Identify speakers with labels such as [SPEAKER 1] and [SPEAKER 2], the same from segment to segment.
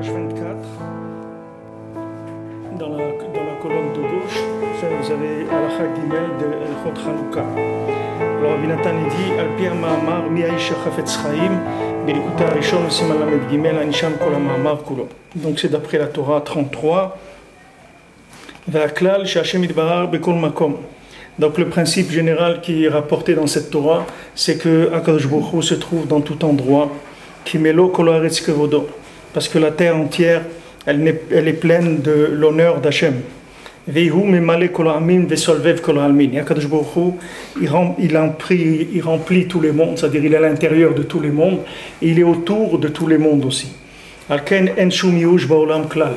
[SPEAKER 1] page 24, dans la colonne de gauche, vous avez Halakha Gimel de Elchot Chanukah. Alors Rabbi Nathan dit Al pi ha'ma'amar mi ha'ish hachafetz chaim b'likutei harishon siman lamed gimel hanisham kol ha'ma'amar kulo. Donc c'est d'après la Torah 33. Ve'haklal she'Hashem yitbarar b'kol makom. Donc le principe général qui est rapporté dans cette Torah, c'est que Akadosh Baruch Hu se trouve dans tout endroit, Kimelo kol haaretz kevodo, parce que la terre entière, elle est pleine de l'honneur d'Hachem. Veihu memale kol ha'amin vesolvev kol ha'almin. Akadosh Baruch Hu, il remplit tous les mondes, c'est-à-dire il est à l'intérieur de tous les mondes, et il est autour de tous les mondes aussi. Alken en shum yush ba'olam klal.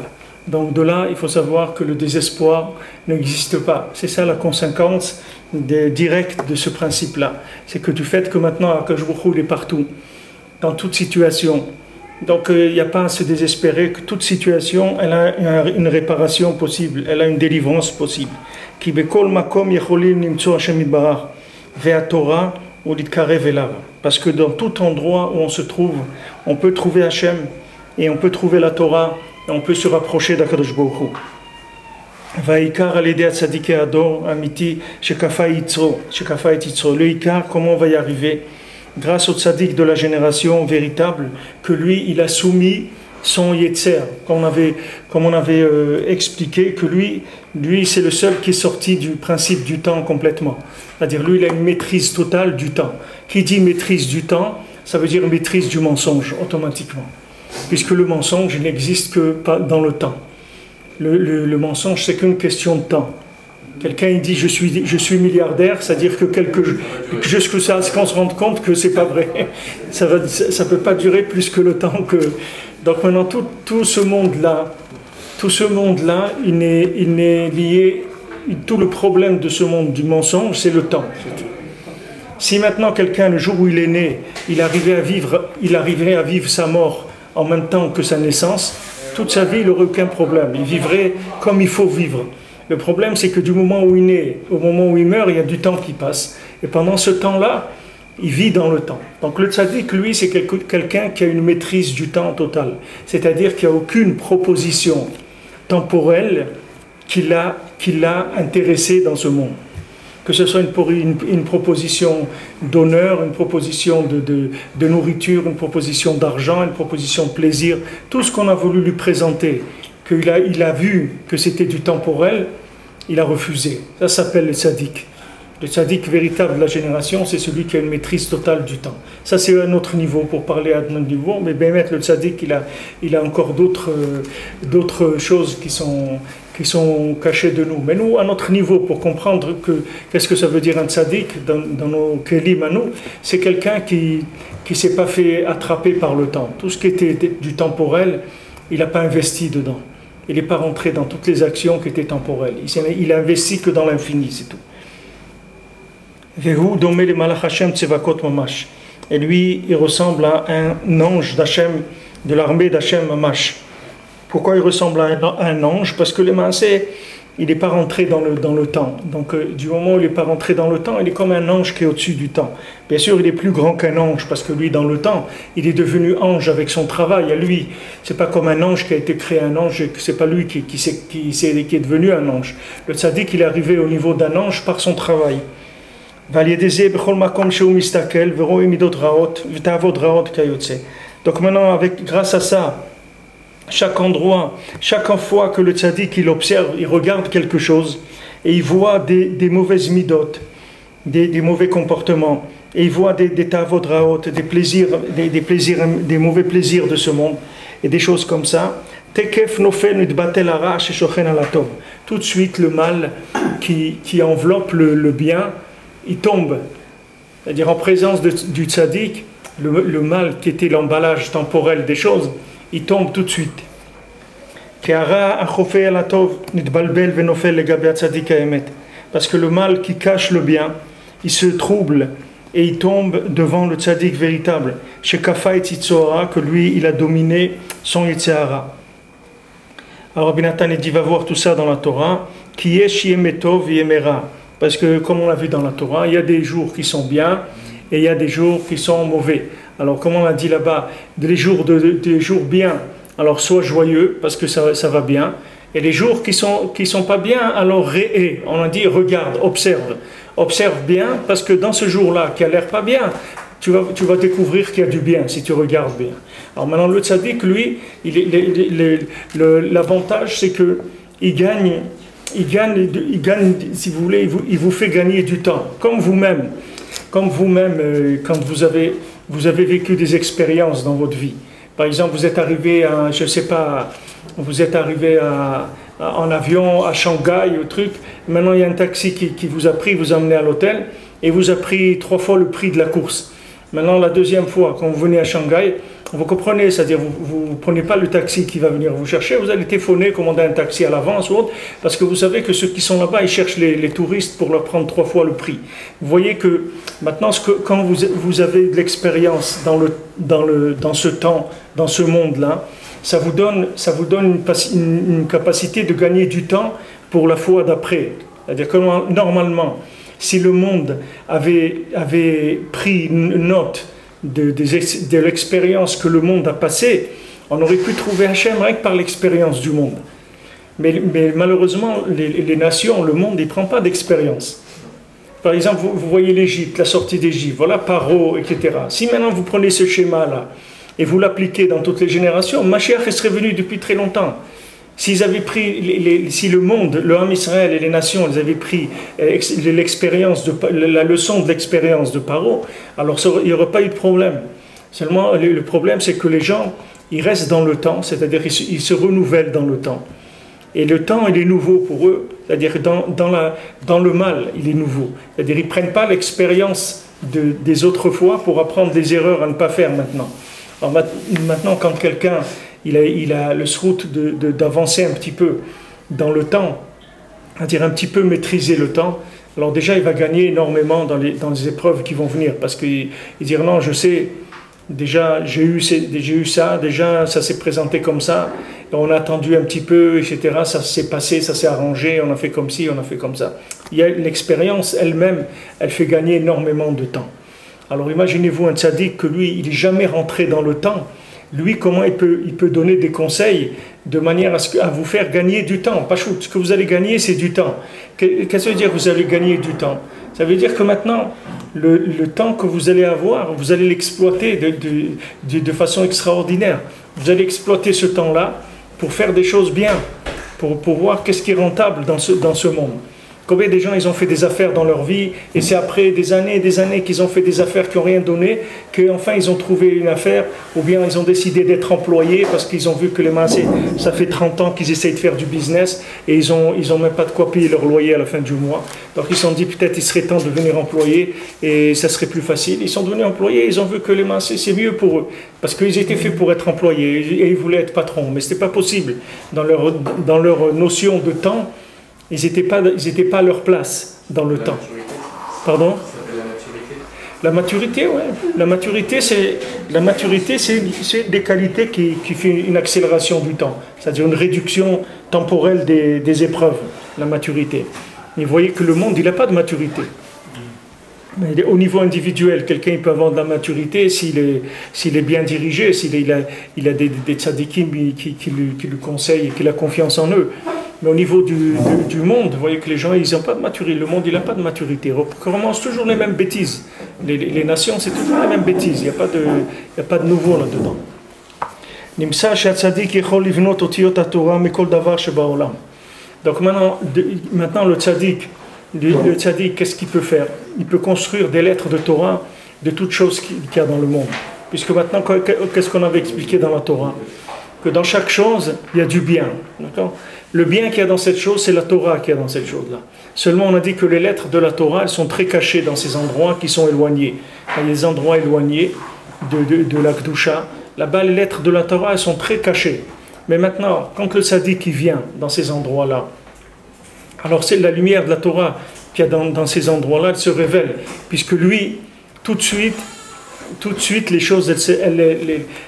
[SPEAKER 1] Donc de là, il faut savoir que le désespoir n'existe pas. C'est ça la conséquence directe de ce principe-là. C'est que du fait que maintenant Akadosh Baruch Hu est partout, dans toute situation. Donc il n'y a pas à se désespérer que toute situation, elle a une réparation possible, elle a une délivrance possible. Ki bekol makom yecholim nimtso Hashem yitbarach ve'atorah ulitkarev elav. Parce que dans tout endroit où on se trouve, on peut trouver Hashem et on peut trouver la Torah. On peut se rapprocher d'Akadosh Baruch Hu. Va'ikar al-yedei hatzadikei hador amiti shekafa yitzro. Le ikar, comment on va y arriver? Grâce au tzaddik de la génération véritable, que lui, il a soumis son yetzer. Comme on avait expliqué, que lui c'est le seul qui est sorti du principe du temps complètement. C'est-à-dire, lui, il a une maîtrise totale du temps. Qui dit maîtrise du temps, ça veut dire maîtrise du mensonge, automatiquement. Puisque le mensonge n'existe que dans le temps. Le mensonge, c'est qu'une question de temps. Quelqu'un il dit je suis milliardaire, c'est-à-dire que jusqu'à ce qu'on se rende compte que c'est pas vrai. Ça peut pas durer plus que le temps que. Donc maintenant tout ce monde-là, il n'est lié. Tout le problème de ce monde du mensonge, c'est le temps. Si maintenant quelqu'un, le jour où il est né, il arrivait à vivre sa mort en même temps que sa naissance, toute sa vie, il n'aurait aucun problème. Il vivrait comme il faut vivre. Le problème, c'est que du moment où il naît au moment où il meurt, il y a du temps qui passe. Et pendant ce temps-là, il vit dans le temps. Donc le tzaddik, lui, c'est quelqu'un qui a une maîtrise du temps totale. C'est-à-dire qu'il n'y a aucune proposition temporelle qui l'a intéressé dans ce monde. Que ce soit une proposition d'honneur, une proposition de nourriture, une proposition d'argent, une proposition de plaisir, tout ce qu'on a voulu lui présenter, il a vu que c'était du temporel, il a refusé. Ça s'appelle le tzaddik. Le tzaddik véritable de la génération, c'est celui qui a une maîtrise totale du temps. Ça, c'est un autre niveau pour parler à un autre niveau, mais bien mettre le tzaddik, il a encore d'autres choses qui sont cachées de nous. Mais nous, à notre niveau, pour comprendre qu'est-ce que ça veut dire un tzaddik dans nos kelim à nous, c'est quelqu'un qui ne s'est pas fait attraper par le temps. Tout ce qui était du temporel, il n'a pas investi dedans. Il n'est pas rentré dans toutes les actions qui étaient temporelles. Il a investi que dans l'infini, c'est tout. Et lui, il ressemble à un ange d'Hachem, de l'armée d'Hachem Mamash. Pourquoi il ressemble à un ange? Parce que le Maaseh, il n'est pas rentré dans le temps. Donc, du moment où il n'est pas rentré dans le temps, il est comme un ange qui est au-dessus du temps. Bien sûr, il est plus grand qu'un ange, parce que lui, dans le temps, il est devenu ange avec son travail. À lui, c'est pas comme un ange qui a été créé un ange, c'est pas lui qui est devenu un ange. Le tzaddik, il est arrivé au niveau d'un ange par son travail. Donc maintenant, grâce à ça, chaque endroit, chaque fois que le tzaddik il observe, il regarde quelque chose et il voit des mauvaises midot, des mauvais comportements, et il voit des tavot raot, des mauvais plaisirs de ce monde et des choses comme ça. Tout de suite le mal qui enveloppe le bien, il tombe. C'est-à-dire en présence du tzaddik, le mal qui était l'emballage temporel des choses, il tombe tout de suite. Parce que le mal qui cache le bien, il se trouble et il tombe devant le tzaddik véritable. Que lui, il a dominé son Yetzirah. Alors Rabbi Nathan dit, va voir tout ça dans la Torah. Parce que comme on l'a vu dans la Torah, il y a des jours qui sont bien et il y a des jours qui sont mauvais. Alors comme on l'a dit là-bas, des jours bien, alors sois joyeux parce que ça va bien. Et les jours qui sont pas bien, alors on a dit regarde, observe. Observe bien parce que dans ce jour-là qui a l'air pas bien, tu vas découvrir qu'il y a du bien si tu regardes bien. Alors maintenant le tzaddik, lui, l'avantage c'est que il gagne, si vous voulez, il vous fait gagner du temps, comme vous-même, quand vous avez vécu des expériences dans votre vie. Par exemple, vous êtes arrivé à, je sais pas, vous êtes arrivé en avion à Shanghai, au truc. Maintenant, il y a un taxi qui vous a pris, vous a amené à l'hôtel et vous a pris 3 fois le prix de la course. Maintenant, la deuxième fois, quand vous venez à Shanghai, vous comprenez, c'est-à-dire vous ne prenez pas le taxi qui va venir vous chercher, vous allez téléphoner, commander un taxi à l'avance ou autre, parce que vous savez que ceux qui sont là-bas, ils cherchent les touristes pour leur prendre 3 fois le prix. Vous voyez que maintenant, quand vous avez de l'expérience dans ce temps, dans ce monde-là, ça vous donne une capacité de gagner du temps pour la fois d'après. C'est-à-dire que normalement, si le monde avait pris une note de l'expérience que le monde a passée, on aurait pu trouver Hachem rien que par l'expérience du monde. Mais malheureusement, les nations, le monde, il ne prend pas d'expérience. Par exemple, vous voyez l'Égypte, la sortie d'Égypte, voilà Paro, etc. Si maintenant vous prenez ce schéma-là et vous l'appliquez dans toutes les générations, Mashiach serait venu depuis très longtemps. S'ils avaient pris, si le monde, le Ham Israël et les nations, ils avaient pris la leçon de l'expérience de Paro, alors il n'y aurait pas eu de problème. Seulement, le problème, c'est que les gens, ils restent dans le temps, c'est-à-dire ils se renouvellent dans le temps. Et le temps, il est nouveau pour eux, c'est-à-dire dans le mal, il est nouveau. C'est-à-dire ils ne prennent pas l'expérience des autres fois pour apprendre des erreurs à ne pas faire maintenant. Alors maintenant, quand quelqu'un il a le srout d'avancer un petit peu dans le temps, c'est-à-dire un petit peu maîtriser le temps, alors déjà il va gagner énormément dans les épreuves qui vont venir, parce qu'il dire non, je sais, déjà j'ai eu ça, déjà ça s'est présenté comme ça, on a attendu un petit peu, etc., ça s'est passé, ça s'est arrangé, on a fait comme ci, on a fait comme ça. L'expérience elle-même, elle fait gagner énormément de temps. Alors imaginez-vous un tzaddik que lui, il n'est jamais rentré dans le temps. Lui, comment il peut donner des conseils de manière à vous faire gagner du temps. Pachout, ce que vous allez gagner, c'est du temps. Qu'est-ce que ça veut dire que vous allez gagner du temps? Ça veut dire que maintenant, le temps que vous allez avoir, vous allez l'exploiter de façon extraordinaire. Vous allez exploiter ce temps-là pour faire des choses bien, pour voir qu'est-ce qui est rentable dans ce monde. Combien de gens ils ont fait des affaires dans leur vie et c'est après des années et des années qu'ils ont fait des affaires qui n'ont rien donné qu'enfin ils ont trouvé une affaire ou bien ils ont décidé d'être employés parce qu'ils ont vu que les massés, ça fait 30 ans qu'ils essayent de faire du business et ils ont même pas de quoi payer leur loyer à la fin du mois. Donc ils se sont dit peut-être il serait temps de devenir employés et ça serait plus facile. Ils sont devenus employés, ils ont vu que les massés c'est mieux pour eux parce qu'ils étaient faits pour être employés et ils voulaient être patrons, mais ce n'était pas possible dans leur notion de temps. Ils n'étaient pas à leur place dans le temps. Pardon ? La maturité, oui. La maturité, c'est des qualités qui font une accélération du temps. C'est-à-dire une réduction temporelle des épreuves, la maturité. Mais vous voyez que le monde, il n'a pas de maturité. Mais au niveau individuel, quelqu'un peut avoir de la maturité s'il est bien dirigé, s'il a des tzadikim qui lui conseillent et qui a confiance en eux. Mais au niveau du monde, vous voyez que les gens, ils n'ont pas de maturité. Le monde, il n'a pas de maturité. On recommence toujours les mêmes bêtises. Les nations, c'est toujours les mêmes bêtises. Il n'y a pas de nouveau là-dedans. Donc maintenant le tzaddik, qu'est-ce qu'il peut faire? Il peut construire des lettres de Torah de toutes choses qu'il y a dans le monde. Puisque maintenant, qu'est-ce qu'on avait expliqué dans la Torah? Que dans chaque chose, il y a du bien. D'accord? Le bien qu'il y a dans cette chose, c'est la Torah qu'il y a dans cette chose-là. Seulement, on a dit que les lettres de la Torah, elles sont très cachées dans ces endroits qui sont éloignés. Dans les endroits éloignés de la Kedusha, là-bas, les lettres de la Torah, elles sont très cachées. Mais maintenant, quand le tzaddik qui vient dans ces endroits-là, alors c'est la lumière de la Torah qu'il y a dans ces endroits-là, elle se puisque lui, tout de suite, les choses,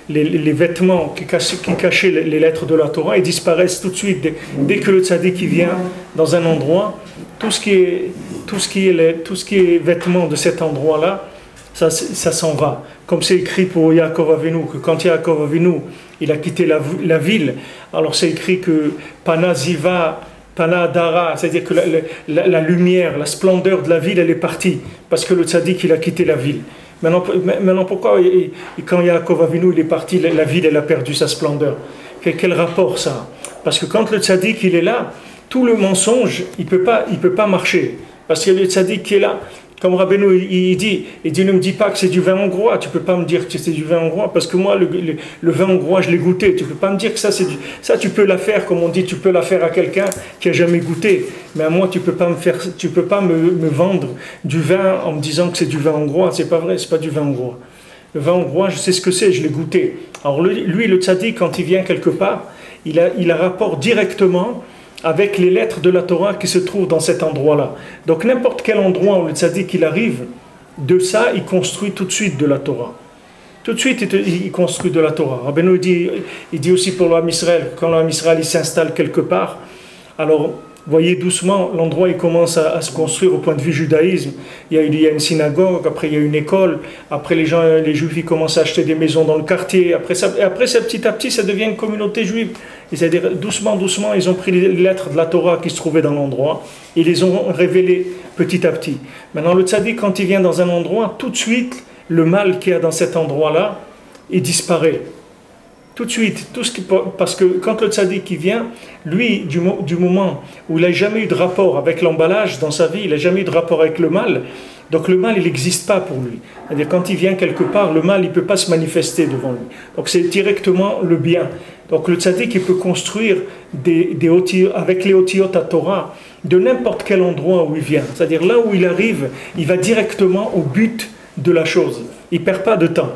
[SPEAKER 1] les vêtements qui cachaient les lettres de la Torah, ils disparaissent tout de suite. Dès que le tzaddik vient dans un endroit, tout ce qui est vêtements de cet endroit-là, ça s'en va. Comme c'est écrit pour Yaakov Avinu, que quand Yaakov Avinu, il a quitté la ville, alors c'est écrit que Pana Ziva, Pana Dara, c'est-à-dire que la lumière, la splendeur de la ville, elle est partie, parce que le tzaddik, il a quitté la ville. Maintenant pourquoi, quand Yaakov Avinu, il est parti, la ville, elle a perdu sa splendeur? Quel rapport ça? Parce que quand le tzaddik, il est là, tout le mensonge, il peut pas marcher. Parce qu'il y a le tzaddik qui est là. Comme Rabbeinu, il dit, ne me dis pas que c'est du vin hongrois. Tu ne peux pas me dire que c'est du vin hongrois, parce que moi, le vin hongrois, je l'ai goûté. Tu ne peux pas me dire que ça, c'est du... Ça, tu peux la faire, comme on dit, tu peux la faire à quelqu'un qui n'a jamais goûté. Mais à moi, tu ne peux pas me vendre du vin en me disant que c'est du vin hongrois. C'est pas vrai, c'est pas du vin hongrois. Le vin hongrois, je sais ce que c'est, je l'ai goûté. Alors lui, le tzaddik, quand il vient quelque part, il a rapport directement avec les lettres de la Torah qui se trouvent dans cet endroit-là. Donc n'importe quel endroit où le tzaddik il arrive, de ça, il construit tout de suite de la Torah. Tout de suite, il construit de la Torah. Rabbeinu il dit aussi pour l'homme Israël, quand l'homme Israël il s'installe quelque part, alors voyez doucement, l'endroit il commence à se construire au point de vue judaïsme. Il y a une synagogue, après il y a une école, après les juifs ils commencent à acheter des maisons dans le quartier, après ça petit à petit ça devient une communauté juive. C'est-à-dire doucement, ils ont pris les lettres de la Torah qui se trouvaient dans l'endroit et les ont révélées petit à petit. Maintenant le tzaddik quand il vient dans un endroit, tout de suite le mal qu'il y a dans cet endroit-là, il disparaît. Tout de suite, parce que quand le tzaddik il vient, lui, du moment où il n'a jamais eu de rapport avec l'emballage dans sa vie, il n'a jamais eu de rapport avec le mal, donc le mal, il n'existe pas pour lui. C'est-à-dire quand il vient quelque part, le mal, il ne peut pas se manifester devant lui. Donc c'est directement le bien. Donc le tzaddik, il peut construire avec les otiyot à Torah de n'importe quel endroit où il vient. C'est-à-dire là où il arrive, il va directement au but de la chose. Il ne perd pas de temps.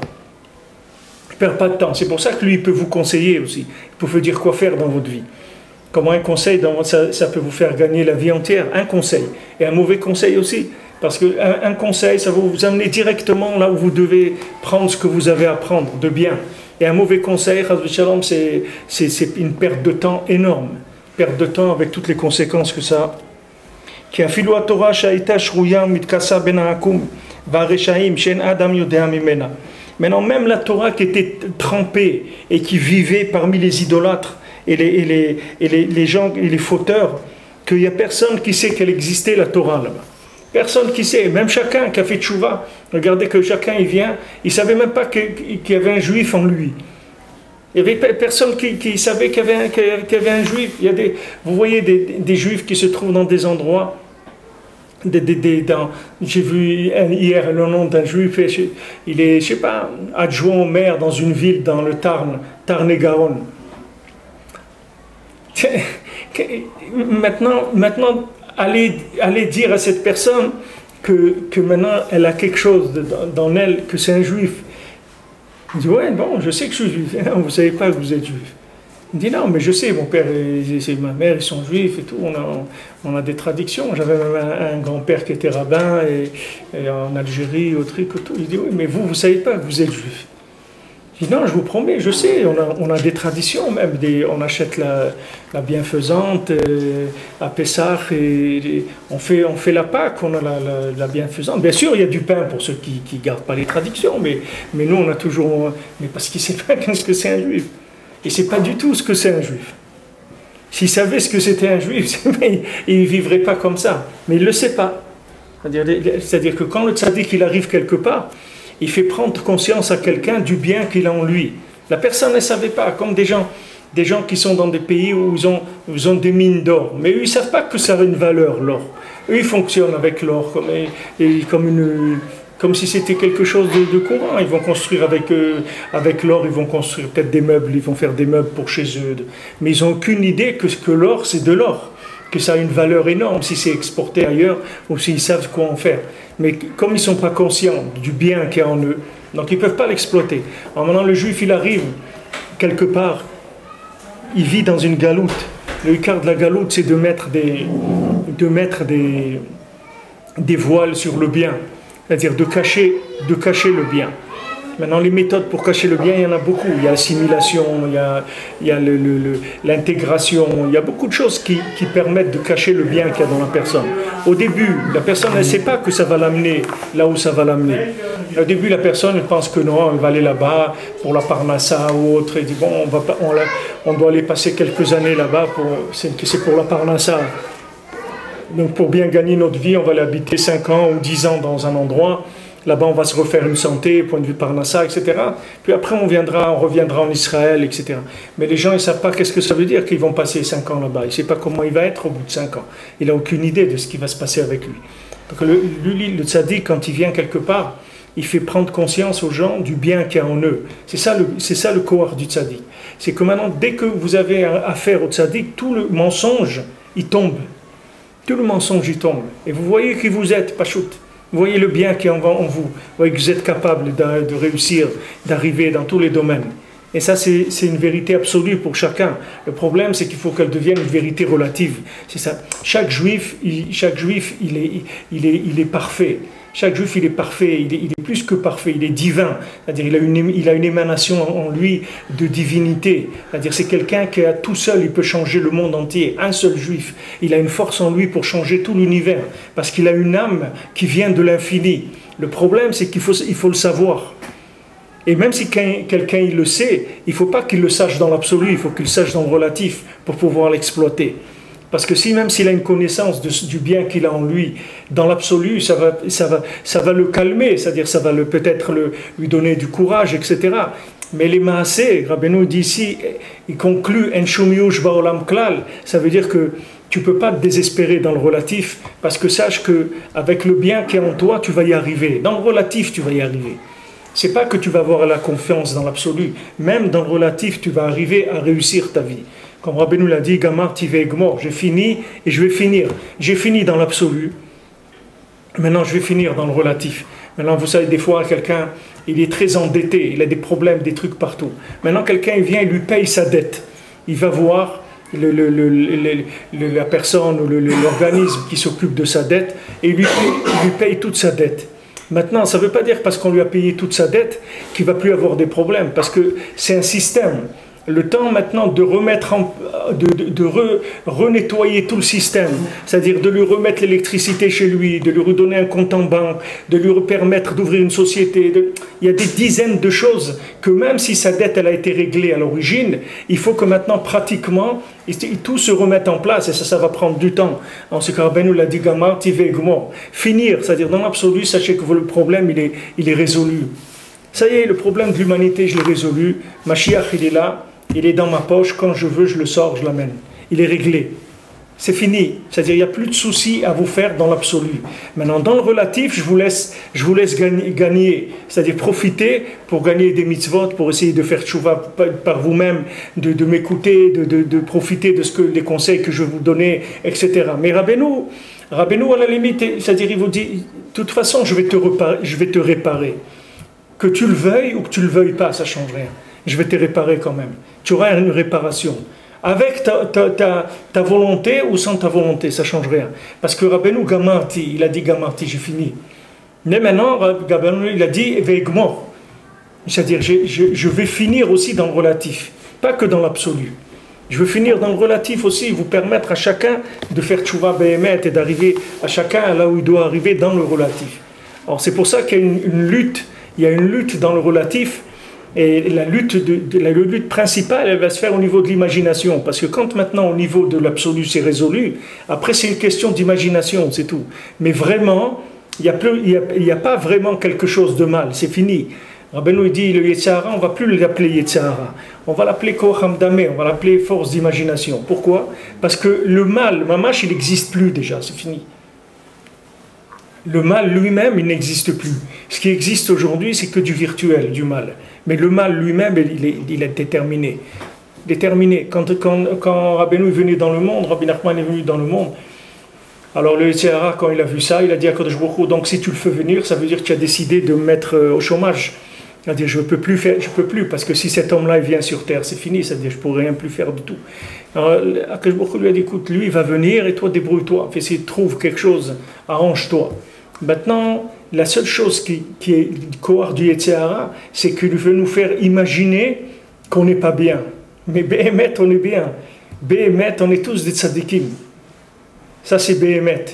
[SPEAKER 1] Il ne perd pas de temps. C'est pour ça que lui, il peut vous conseiller aussi. Il peut vous dire quoi faire dans votre vie. Comment un conseil, ça peut vous faire gagner la vie entière. Un conseil. Et un mauvais conseil aussi. Parce qu'un conseil, ça va vous amener directement là où vous devez prendre ce que vous avez à prendre de bien. Et un mauvais conseil, c'est une perte de temps énorme. Perte de temps avec toutes les conséquences que ça a. Qui a filou à Torah, shaïta shrouya mitkasa ben haakum va reshaim shen adam yodea mimena. Maintenant, même la Torah qui était trempée et qui vivait parmi les idolâtres et les gens et les fauteurs, qu'il n'y a personne qui sait qu'elle existait, la Torah là-bas. Personne qui sait, même chacun qui a fait tchouva. Regardez que chacun il vient, il ne savait même pas qu'il y avait un juif en lui. Il n'y avait personne qui savait qu'il y avait un juif. Vous voyez des juifs qui se trouvent dans des endroits. J'ai vu hier le nom d'un juif, il est, je sais pas, adjoint au maire dans une ville dans le Tarn-et-Garonne. Maintenant, allez dire à cette personne que maintenant elle a quelque chose dans elle, que c'est un juif. Il dit, ouais, bon, je sais que je suis juif. Non, vous ne savez pas que vous êtes juif. Il dit, non, mais je sais, mon père et ma mère, ils sont juifs et tout, on a des traditions. J'avais même un grand-père qui était rabbin et en Algérie, au truc, tout. Il dit, oui, mais vous ne savez pas que vous êtes juif. Je dis, non, je vous promets, je sais, on a des traditions même, on achète la bienfaisante à Pessah, et on fait la Pâque, on a la bienfaisante. Bien sûr, il y a du pain pour ceux qui ne gardent pas les traditions, mais nous, on a toujours... Mais parce qu'il ne sait pas ce que c'est un juif. Il ne sait pas du tout ce que c'est un juif. S'il savait ce que c'était un juif, il ne vivrait pas comme ça. Mais il ne le sait pas. C'est-à-dire que quand le tzaddik il arrive quelque part, il fait prendre conscience à quelqu'un du bien qu'il a en lui. La personne ne savait pas, comme des gens qui sont dans des pays où ils ont des mines d'or. Mais eux, ils ne savent pas que ça a une valeur, l'or. Eux, ils fonctionnent avec l'or comme si c'était quelque chose de courant. Ils vont construire avec l'or, ils vont construire peut-être des meubles, ils vont faire des meubles pour chez eux. Mais ils n'ont aucune idée que l'or, c'est de l'or, que ça a une valeur énorme si c'est exporté ailleurs ou s'ils savent quoi en faire. Mais comme ils ne sont pas conscients du bien qu'il y a en eux, donc ils ne peuvent pas l'exploiter. Alors maintenant, le juif, il arrive quelque part, il vit dans une galoute. Le quart de la galoute, c'est de mettre des voiles sur le bien. C'est-à-dire de cacher le bien. Maintenant, les méthodes pour cacher le bien, il y en a beaucoup. Il y a l'assimilation, il y a l'intégration, il y a beaucoup de choses qui permettent de cacher le bien qu'il y a dans la personne. Au début, la personne ne sait pas que ça va l'amener là où ça va l'amener. Au début, la personne elle pense que non, elle va aller là-bas pour la Parnassa ou autre. Elle dit bon, on doit aller passer quelques années là-bas, c'est pour la Parnassa. Donc pour bien gagner notre vie, on va aller habiter 5 ans ou 10 ans dans un endroit. Là-bas, on va se refaire une santé, point de vue Parnassa, etc. Puis après, on reviendra en Israël, etc. Mais les gens, ils ne savent pas qu'est-ce que ça veut dire qu'ils vont passer 5 ans là-bas. Ils ne savent pas comment il va être au bout de 5 ans. Il n'a aucune idée de ce qui va se passer avec lui. Donc le tzaddik, quand il vient quelque part, il fait prendre conscience aux gens du bien qu'il y a en eux. C'est ça le kohar du tzaddik. C'est que maintenant, dès que vous avez affaire au tzaddik, tout le mensonge, il tombe. Tout le mensonge, il tombe. Et vous voyez qui vous êtes, Pachout. Vous voyez le bien qui est en vous. Vous voyez que vous êtes capable de réussir, d'arriver dans tous les domaines. Et ça, c'est une vérité absolue pour chacun. Le problème, c'est qu'il faut qu'elle devienne une vérité relative. C'est ça. Chaque juif, il est parfait. Chaque juif, il est parfait. Il est plus que parfait. Il est divin. C'est-à-dire, il a une émanation en lui de divinité. C'est-à-dire, c'est quelqu'un qui, à tout seul, il peut changer le monde entier. Un seul juif. Il a une force en lui pour changer tout l'univers. Parce qu'il a une âme qui vient de l'infini. Le problème, c'est qu'il faut le savoir. Et même si quelqu'un il le sait, il ne faut pas qu'il le sache dans l'absolu, il faut qu'il le sache dans le relatif pour pouvoir l'exploiter. Parce que même s'il a une connaissance du bien qu'il a en lui, dans l'absolu, ça va le calmer, c'est-à-dire ça va peut-être lui donner du courage, etc. Mais les maaseh, Rabbeinu dit ici, il conclut « En shum yush ba'olam klal », ça veut dire que tu ne peux pas te désespérer dans le relatif, parce que sache qu'avec le bien qui est en toi, tu vas y arriver. Dans le relatif, tu vas y arriver. C'est pas que tu vas avoir la confiance dans l'absolu. Même dans le relatif, tu vas arriver à réussir ta vie. Comme Rabbeinu l'a dit, Gamar tivei gmor, j'ai fini et je vais finir. J'ai fini dans l'absolu. Maintenant, je vais finir dans le relatif. Maintenant, vous savez, des fois, quelqu'un, il est très endetté, il a des problèmes, des trucs partout. Maintenant, quelqu'un, il vient, il lui paye sa dette. Il va voir la personne ou l'organisme qui s'occupe de sa dette et il lui paye toute sa dette. Maintenant, ça ne veut pas dire parce qu'on lui a payé toute sa dette qu'il ne va plus avoir des problèmes, parce que c'est un système. Le temps maintenant de remettre renettoyer tout le système, c'est-à-dire de lui remettre l'électricité chez lui, de lui redonner un compte en banque, de lui permettre d'ouvrir une société. Il y a des dizaines de choses que même si sa dette elle a été réglée à l'origine, il faut que maintenant pratiquement tout se remette en place et ça va prendre du temps. En ce cas, Ben nous l'a dit, Gamar tivei gmor. Finir, c'est-à-dire dans l'absolu, sachez que le problème il est résolu. Ça y est, le problème de l'humanité, je l'ai résolu. Mashiach, il est là. Il est dans ma poche, quand je veux, je le sors, je l'amène. Il est réglé. C'est fini. C'est-à-dire, il n'y a plus de soucis à vous faire dans l'absolu. Maintenant, dans le relatif, je vous laisse gagner. C'est-à-dire, profiter pour gagner des mitzvot, pour essayer de faire tchouva par vous-même, de m'écouter, de profiter de les conseils que je vais vous donner, etc. Mais Rabbeinu, à la limite, c'est-à-dire, il vous dit, de toute façon, je vais te réparer. Que tu le veuilles ou que tu ne le veuilles pas, ça ne change rien. Je vais te réparer quand même. Tu auras une réparation. Avec ta volonté ou sans ta volonté, ça ne change rien. Parce que Rabbeinu Gamarti, il a dit Gamarti, j'ai fini. Mais maintenant, Rabbeinu, il a dit Veigmor. C'est-à-dire, je vais finir aussi dans le relatif, pas que dans l'absolu. Je veux finir dans le relatif aussi, vous permettre à chacun de faire tchouva behemet et d'arriver à chacun là où il doit arriver dans le relatif. Alors c'est pour ça qu'il y a une lutte, il y a une lutte dans le relatif. Et la lutte principale, elle va se faire au niveau de l'imagination. Parce que quand maintenant, au niveau de l'absolu, c'est résolu, après, c'est une question d'imagination, c'est tout. Mais vraiment, il n'y a pas vraiment quelque chose de mal, c'est fini. Rabbeinu dit, le Yetzirah, on ne va plus l'appeler Yetzirah. On va l'appeler Kocham Dameh, on va l'appeler force d'imagination. Pourquoi? Parce que le mal, Mamash, il n'existe plus déjà, c'est fini. Le mal lui-même, il n'existe plus. Ce qui existe aujourd'hui, c'est que du virtuel, du mal. Mais le mal lui-même, il est déterminé. Déterminé. Quand Rabbeinu est venu dans le monde, Rabbi Nachman est venu dans le monde, alors le Yetzirah, quand il a vu ça, il a dit à Kadosh Baruch Hu, donc si tu le fais venir, ça veut dire que tu as décidé de me mettre au chômage. Il a dit, je peux plus, parce que si cet homme-là il vient sur terre, c'est fini, ça veut dire que je ne pourrai rien plus faire du tout. Alors Kadosh Baruch Hu lui a dit, écoute, lui il va venir et toi débrouille-toi, fais trouve quelque chose, arrange-toi. Maintenant, la seule chose qui est le kohar du Yetzirah, c'est qu'il veut nous faire imaginer qu'on n'est pas bien. Mais Béhémet, on est bien. Béhémet, on est tous des tzadikim. Ça, c'est Béhémet.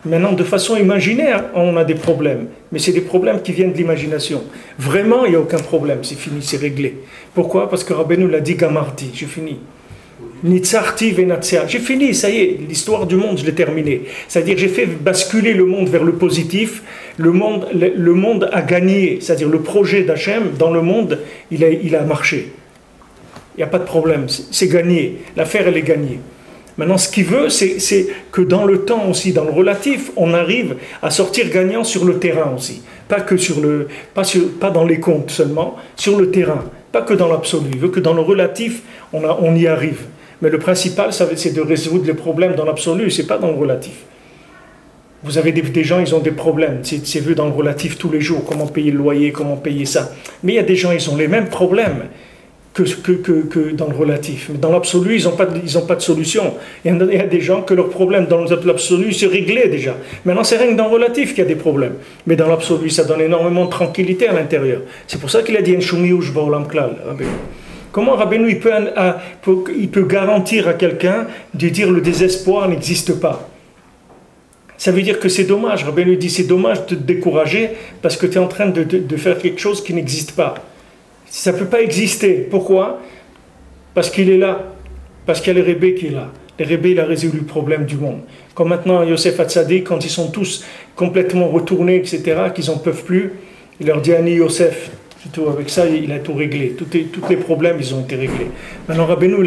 [SPEAKER 1] Maintenant, de façon imaginaire, on a des problèmes. Mais c'est des problèmes qui viennent de l'imagination. Vraiment, il n'y a aucun problème, c'est fini, c'est réglé. Pourquoi? Parce que Rabbeinu l'a dit Gamarti, j'ai fini. Nitzarti venatzia, j'ai fini, ça y est, l'histoire du monde, je l'ai terminée. C'est-à-dire, j'ai fait basculer le monde vers le positif, le monde a gagné, c'est-à-dire le projet d'Hachem dans le monde, il a marché. Il n'y a pas de problème, c'est gagné, l'affaire elle est gagnée. Maintenant, ce qu'il veut, c'est que dans le temps aussi, dans le relatif, on arrive à sortir gagnant sur le terrain aussi. Pas que pas dans les comptes seulement, sur le terrain. Pas que dans l'absolu. Il veut que dans le relatif, on y arrive. Mais le principal, c'est de résoudre les problèmes dans l'absolu, c'est pas dans le relatif. Vous avez des gens, ils ont des problèmes. C'est vu dans le relatif tous les jours, comment payer le loyer, comment payer ça. Mais il y a des gens, ils ont les mêmes problèmes que dans le relatif. Mais dans l'absolu, ils n'ont pas de solution. Il y a des gens que leurs problèmes dans l'absolu se réglaient déjà. Maintenant, c'est rien que dans le relatif qu'il y a des problèmes. Mais dans l'absolu, ça donne énormément de tranquillité à l'intérieur. C'est pour ça qu'il a dit « Enshumi ushba olam klal ». Comment Rabbeinu il peut garantir à quelqu'un de dire le désespoir n'existe pas? Ça veut dire que c'est dommage. Rabbeinu dit c'est dommage de te décourager parce que tu es en train de faire quelque chose qui n'existe pas. Ça ne peut pas exister. Pourquoi? Parce qu'il est là. Parce qu'il y a le Rebbe qui est là. Le Rebbe, il a résolu le problème du monde. Comme maintenant, Yosef Hatzadik, quand ils sont tous complètement retournés, etc., qu'ils n'en peuvent plus, il leur dit Ani Yosef. Tout, avec ça, il a tout réglé. Tous les problèmes, ils ont été réglés. Maintenant, Rabbeinu,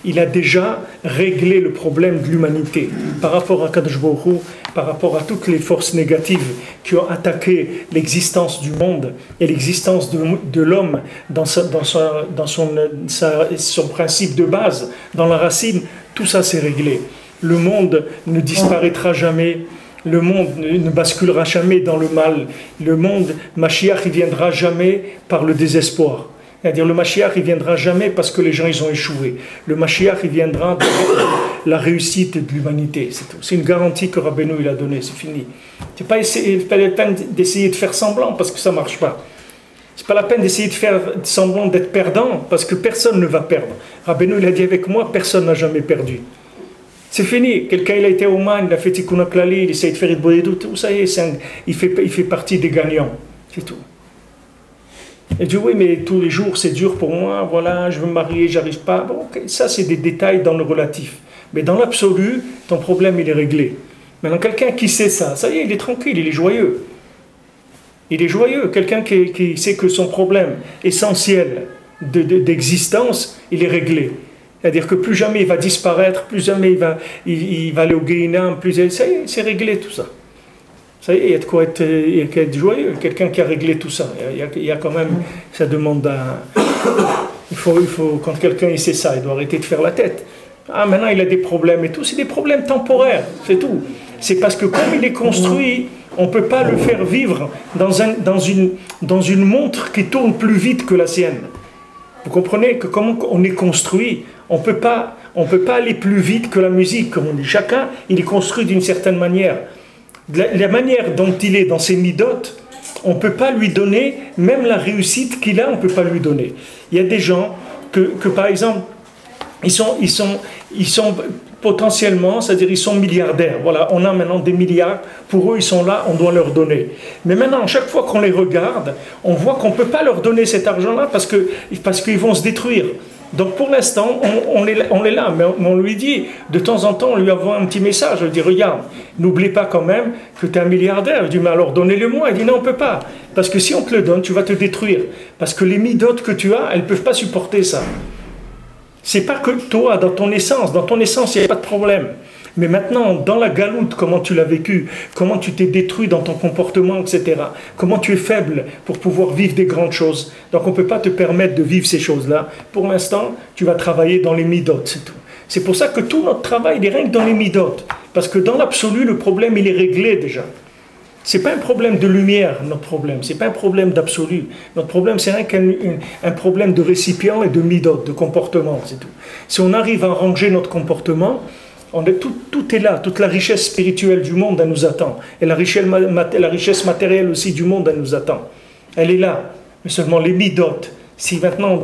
[SPEAKER 1] il a déjà réglé le problème de l'humanité par rapport à Kadosh Baruch Hu, par rapport à toutes les forces négatives qui ont attaqué l'existence du monde et l'existence de l'homme dans son principe de base, dans la racine. Tout ça, c'est réglé. Le monde ne disparaîtra jamais. Le monde ne basculera jamais dans le mal. Le monde, Mashiach, il viendra jamais par le désespoir. C'est-à-dire le Mashiach, il viendra jamais parce que les gens, ils ont échoué. Le Mashiach, il viendra de la réussite de l'humanité. C'est tout. C'est une garantie que Rabbeinu, il a donnée. C'est fini. C'est pas la peine d'essayer de faire semblant parce que ça marche pas. C'est pas la peine d'essayer de faire semblant d'être perdant parce que personne ne va perdre. Rabbeinu, il a dit avec moi, personne n'a jamais perdu. C'est fini. Quelqu'un, il a été au Man, il a fait Tikkun HaKlali, il essaie de faire Idboedut, tout ça y est, il fait partie des gagnants. C'est tout. Il dit, oui, mais tous les jours, c'est dur pour moi, voilà, je veux me marier, j'arrive pas. Bon, okay. Ça, c'est des détails dans le relatif. Mais dans l'absolu, ton problème, il est réglé. Maintenant, quelqu'un qui sait ça y est, il est tranquille, il est joyeux. Il est joyeux. Quelqu'un qui sait que son problème essentiel d'existence, il est réglé. C'est-à-dire que plus jamais il va disparaître, plus jamais il va aller au Guéhinam, ça y est, c'est réglé tout ça. Ça y est, il y a de quoi être joyeux. Quelqu'un qui a réglé tout ça, il y a quand même, ça demande il faut quand quelqu'un il sait ça, il doit arrêter de faire la tête. Ah, maintenant il a des problèmes et tout, c'est des problèmes temporaires, c'est tout. C'est parce que comme il est construit, on ne peut pas le faire vivre dans une montre qui tourne plus vite que la sienne. Vous comprenez que comment on est construit, on peut pas aller plus vite que la musique, comme on dit. Chacun, il est construit d'une certaine manière. La manière dont il est dans ses midotes, on ne peut pas lui donner, même la réussite qu'il a, on ne peut pas lui donner. Il y a des gens que par exemple, ils sont potentiellement, c'est-à-dire ils sont milliardaires. Voilà, on a maintenant des milliards, pour eux ils sont là, on doit leur donner. Mais maintenant, chaque fois qu'on les regarde, on voit qu'on ne peut pas leur donner cet argent-là parce qu'ils vont se détruire. Donc pour l'instant, on est là, mais on lui dit, de temps en temps, on lui envoie un petit message, on lui dit, regarde, n'oublie pas quand même que tu es un milliardaire. Je dis, mais alors donnez-le-moi. Il dit, non, on ne peut pas. Parce que si on te le donne, tu vas te détruire. Parce que les midotes que tu as, elles ne peuvent pas supporter ça. C'est pas que toi, dans ton essence, il n'y a pas de problème. Mais maintenant, dans la galoute, comment tu l'as vécu, comment tu t'es détruit dans ton comportement, etc. Comment tu es faible pour pouvoir vivre des grandes choses. Donc on ne peut pas te permettre de vivre ces choses-là. Pour l'instant, tu vas travailler dans les midotes, c'est tout. C'est pour ça que tout notre travail, il est rien que dans les midotes. Parce que dans l'absolu, le problème, il est réglé déjà. Ce n'est pas un problème de lumière, notre problème. Ce n'est pas un problème d'absolu. Notre problème, c'est rien qu'un problème de récipient et de midot, de comportement, c'est tout. Si on arrive à ranger notre comportement, tout est là. Toute la richesse spirituelle du monde, elle nous attend. Et la richesse matérielle aussi du monde, elle nous attend. Elle est là. Mais seulement les midot, Si maintenant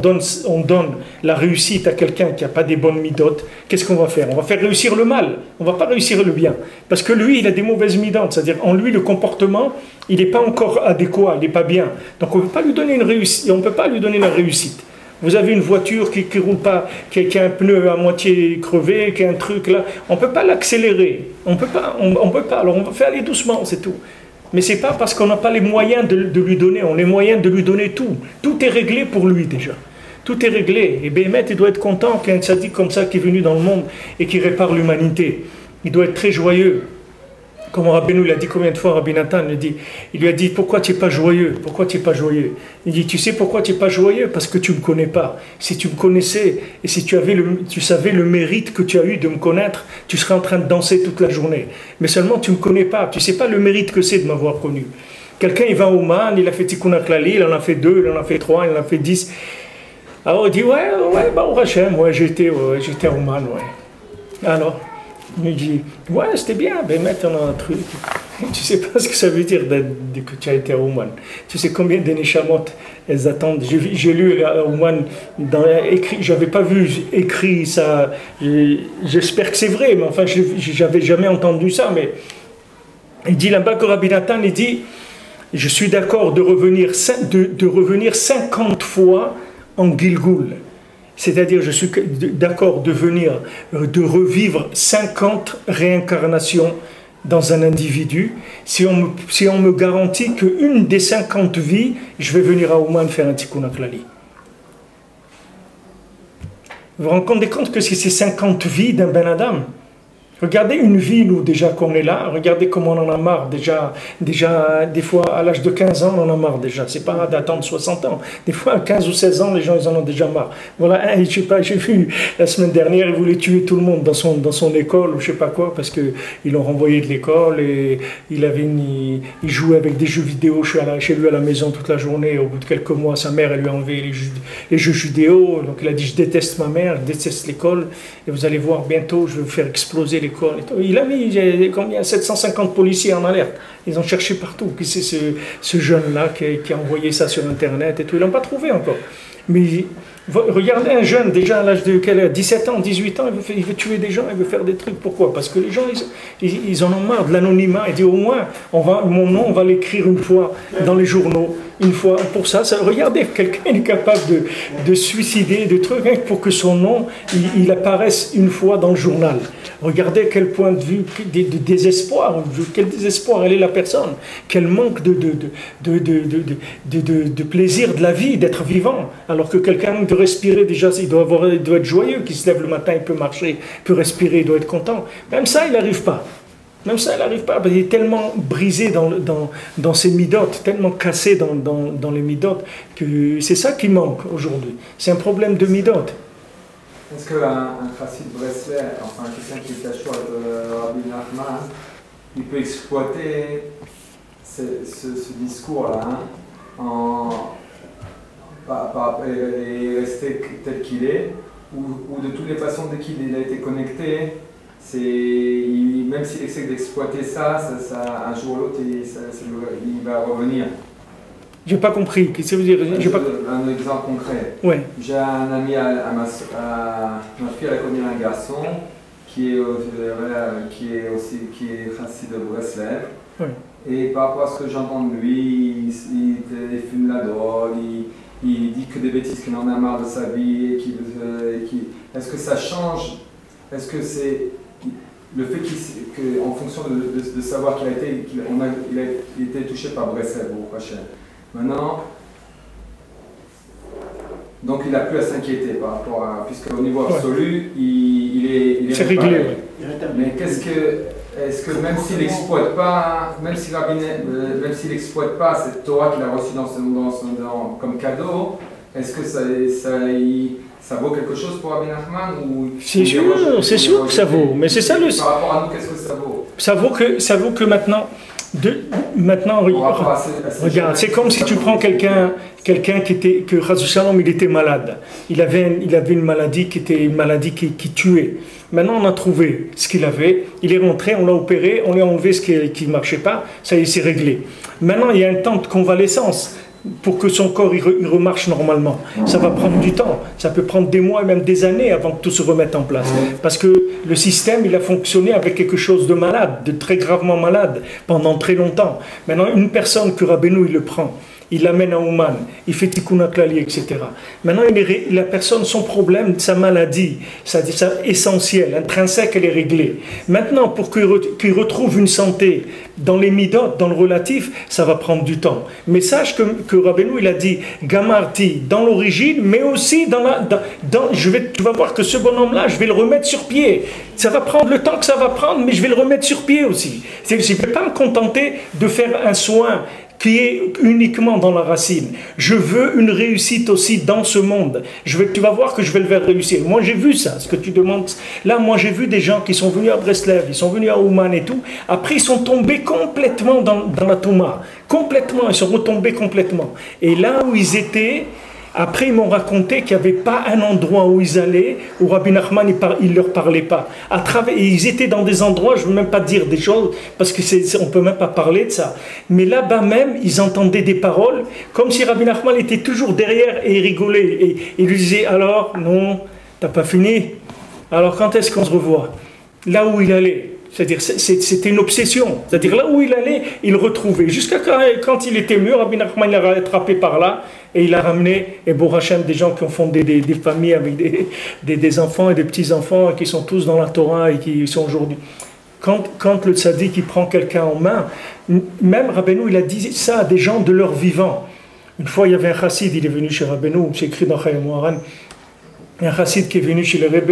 [SPEAKER 1] on donne la réussite à quelqu'un qui n'a pas des bonnes midotes, qu'est-ce qu'on va faire? On va faire réussir le mal, on ne va pas réussir le bien. Parce que lui, il a des mauvaises midotes, c'est-à-dire en lui, le comportement, il n'est pas encore adéquat, il n'est pas bien. Donc on ne peut pas lui donner une réussite, on peut pas lui donner la réussite. Vous avez une voiture qui ne roule pas, qui a un pneu à moitié crevé, qui a un truc là, on ne peut pas l'accélérer, on peut pas, alors on va faire aller doucement, c'est tout. Mais ce n'est pas parce qu'on n'a pas les moyens de lui donner, on a les moyens de lui donner tout. Tout est réglé pour lui déjà. Tout est réglé. Et Béhémet, il doit être content qu'il y ait un tzaddik comme ça qui est venu dans le monde et qui répare l'humanité. Il doit être très joyeux. Comme Rabbeinu l'a dit combien de fois, Rabbi Nathan il lui a dit, pourquoi tu n'es pas joyeux? Pourquoi tu n'es pas joyeux? Il dit, tu sais pourquoi tu n'es pas joyeux? Parce que tu ne me connais pas. Si tu me connaissais et si tu savais le mérite que tu as eu de me connaître, tu serais en train de danser toute la journée. Mais seulement tu ne me connais pas. Tu ne sais pas le mérite que c'est de m'avoir connu. Quelqu'un, il va au Man, il a fait Tikkun HaKlali, il en a fait 2, il en a fait 3, il en a fait 10. Alors il dit, ouais, au Hachem, j'étais au Man, ouais. Alors il dit, ouais, c'était bien, mais maintenant on a un truc. Tu sais pas ce que ça veut dire que tu as été à Ouman. Tu sais combien de Neshamot elles attendent. J'ai lu à Ouman, j'avais pas vu écrit ça. J'espère que c'est vrai, mais enfin, j'avais jamais entendu ça. Mais il dit là-bas que Rabbi Nathan, il dit, je suis d'accord de revenir 50 fois en Gilgul. C'est-à-dire, je suis d'accord de revivre 50 réincarnations dans un individu, si on me garantit qu'une des 50 vies, je vais venir à Ouman faire un Tikkun HaKlali. Vous vous rendez compte que c'est 50 vies d'un Ben Adam? Regardez une vie, nous, déjà qu'on est là, regardez comment on en a marre, déjà des fois, à l'âge de 15 ans, on en a marre déjà, c'est pas d'attendre 60 ans, des fois, à 15 ou 16 ans, les gens, ils en ont déjà marre. Voilà, je sais pas, j'ai vu, la semaine dernière, il voulait tuer tout le monde dans son école, ou je sais pas quoi, parce qu'ils l'ont renvoyé de l'école, et il jouait avec des jeux vidéo chez lui à la maison toute la journée, et au bout de quelques mois, sa mère, elle lui a enlevé les jeux vidéo, donc il a dit, je déteste ma mère, je déteste l'école, et vous allez voir, bientôt, je vais vous faire exploser l'école. Il a mis combien, 750 policiers en alerte. Ils ont cherché partout. Qui c'est ce jeune-là qui a envoyé ça sur Internet et tout. Ils l'ont pas trouvé encore. Mais regardez un jeune, déjà à l'âge de 17 ans, 18 ans, il veut tuer des gens, il veut faire des trucs. Pourquoi? Parce que les gens, ils en ont marre de l'anonymat. Ils disent au moins, mon nom, on va l'écrire une fois dans les journaux. Une fois pour ça, regardez, quelqu'un est capable de suicider, de trucs, hein, pour que son nom, il apparaisse une fois dans le journal. Regardez quel point de vue, de désespoir, quel désespoir elle est la personne, quel manque de plaisir de la vie, d'être vivant, alors que quelqu'un de respirer déjà, il doit être joyeux, qu'il se lève le matin, il peut marcher, il peut respirer, il doit être content. Même ça, il n'arrive pas. Même ça, il n'arrive pas. Il est tellement brisé dans ses midotes, tellement cassé dans les midotes, que c'est ça qui manque aujourd'hui. C'est un problème de midotes.
[SPEAKER 2] Est-ce qu'un chassid Bresler, enfin quelqu'un qui est à choix de Rabbi Nachman, il peut exploiter ce discours-là et rester tel qu'il est, ou de toutes les façons, dès qu'il a été connecté, même s'il essaie d'exploiter ça, un jour ou l'autre, il va revenir.
[SPEAKER 1] J'ai pas compris. Qu'est-ce que vous dire?
[SPEAKER 2] Un exemple concret.
[SPEAKER 1] Ouais.
[SPEAKER 2] J'ai un ami ma fille, elle a connu un garçon qui est chassid de Breslev.
[SPEAKER 1] Ouais.
[SPEAKER 2] Et par rapport à ce que j'entends de lui, il fume la drogue, il dit que des bêtises, qu'il en a marre de sa vie. Est-ce que ça change? Est-ce que c'est le fait qu'en fonction de savoir qu'il a été touché par Breslev au prochain? Maintenant, donc il n'a plus à s'inquiéter par rapport à, puisque au niveau absolu, il est
[SPEAKER 1] c'est réglé.
[SPEAKER 2] Mais est-ce que même s'il n'exploite pas, même s'il n'exploite pas cette Torah qu'il a reçue comme cadeau, est-ce que ça vaut quelque chose pour Rabbi Nachman ou
[SPEAKER 1] c'est sûr que ça vaut. Mais c'est ça le.
[SPEAKER 2] Par rapport à nous, qu'est-ce que ça vaut?
[SPEAKER 1] Ça vaut que maintenant. Regarde, c'est comme si tu prends quelqu'un que Chazou Shalom, il était malade. Il avait une maladie qui était une maladie qui tuait. Maintenant, on a trouvé ce qu'il avait. Il est rentré, on l'a opéré, on lui a enlevé ce qui ne marchait pas. Ça y est, c'est réglé. Maintenant, il y a un temps de convalescence. pour que son corps il remarche normalement. Ça va prendre du temps. Ça peut prendre des mois et même des années avant que tout se remette en place. Parce que le système, il a fonctionné avec quelque chose de malade, de très gravement malade, pendant très longtemps. Maintenant, une personne que Rabbeinu, il le prend, il l'amène à Ouman, il fait tikkun klali, etc. Maintenant, la personne, son problème, sa maladie, ça essentielle, intrinsèque, elle est réglée. Maintenant, pour qu'il retrouve une santé dans les midot, dans le relatif, ça va prendre du temps. Mais sache que Rabbeinu, il a dit, Gamarti, dans l'origine, mais aussi tu vas voir que ce bonhomme-là, je vais le remettre sur pied. Ça va prendre le temps que ça va prendre, mais je vais le remettre sur pied aussi. Je ne vais pas me contenter de faire un soin qui est uniquement dans la racine. Je veux une réussite aussi dans ce monde. Tu vas voir que je vais le faire réussir. Moi, j'ai vu ça, ce que tu demandes. Là, moi, j'ai vu des gens qui sont venus à Breslev, ils sont venus à Ouman et tout. Après, ils sont tombés complètement dans la Touma. Complètement, ils sont retombés complètement. Et là où ils étaient, après, ils m'ont raconté qu'il n'y avait pas un endroit où ils allaient, où Rabbi Nachman, il ne leur parlait pas. Et ils étaient dans des endroits, je ne veux même pas dire des choses, parce qu'on ne peut même pas parler de ça. Mais là-bas même, ils entendaient des paroles, comme si Rabbi Nachman était toujours derrière et il rigolait. Et il lui disait, alors, non, tu n'as pas fini. Alors, quand est-ce qu'on se revoit? Là où il allait. C'est-à-dire, c'était une obsession. C'est-à-dire, là où il allait, il le retrouvait. Jusqu'à quand il était mûr, Rabbi Nachman l'a rattrapé par là, et il a ramené, et Baruch Hashem, des gens qui ont fondé des familles avec des enfants et des petits-enfants, qui sont tous dans la Torah et qui sont aujourd'hui. Quand le tzaddik, il prend quelqu'un en main, même Rabbeinu, il a dit ça à des gens de leur vivant. Une fois, il y avait un chassid, il est venu chez Rabbeinu, c'est écrit dans Chayim Moharan, un chassid qui est venu chez le Rebbe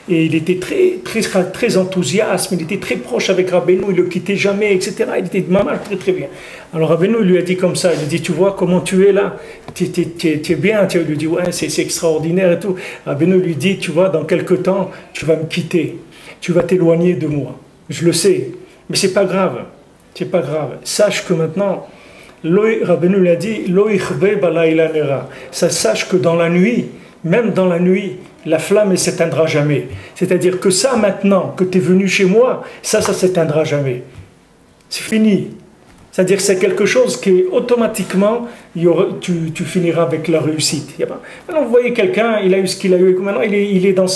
[SPEAKER 1] et il était très enthousiaste, il était très proche avec Rabbeinu, il ne le quittait jamais, etc. Il était maman très très bien. Alors Rabbeinu lui a dit comme ça, il lui a dit, tu vois comment tu es là, tu es bien, il lui dit, ouais, c'est extraordinaire et tout. Rabbeinu lui dit, tu vois, dans quelque temps, tu vas me quitter, tu vas t'éloigner de moi. Je le sais, mais c'est pas grave, c'est pas grave. Sache que maintenant, Rabbeinu lui a dit, Lo ichve balayla nera. Ça, sache que dans la nuit, même dans la nuit, la flamme ne s'éteindra jamais. C'est-à-dire que ça, maintenant, que tu es venu chez moi, ça s'éteindra jamais. C'est fini. C'est-à-dire que c'est quelque chose qui, automatiquement, tu finiras avec la réussite. Maintenant, vous voyez quelqu'un, il a eu ce qu'il a eu. Maintenant, il est dans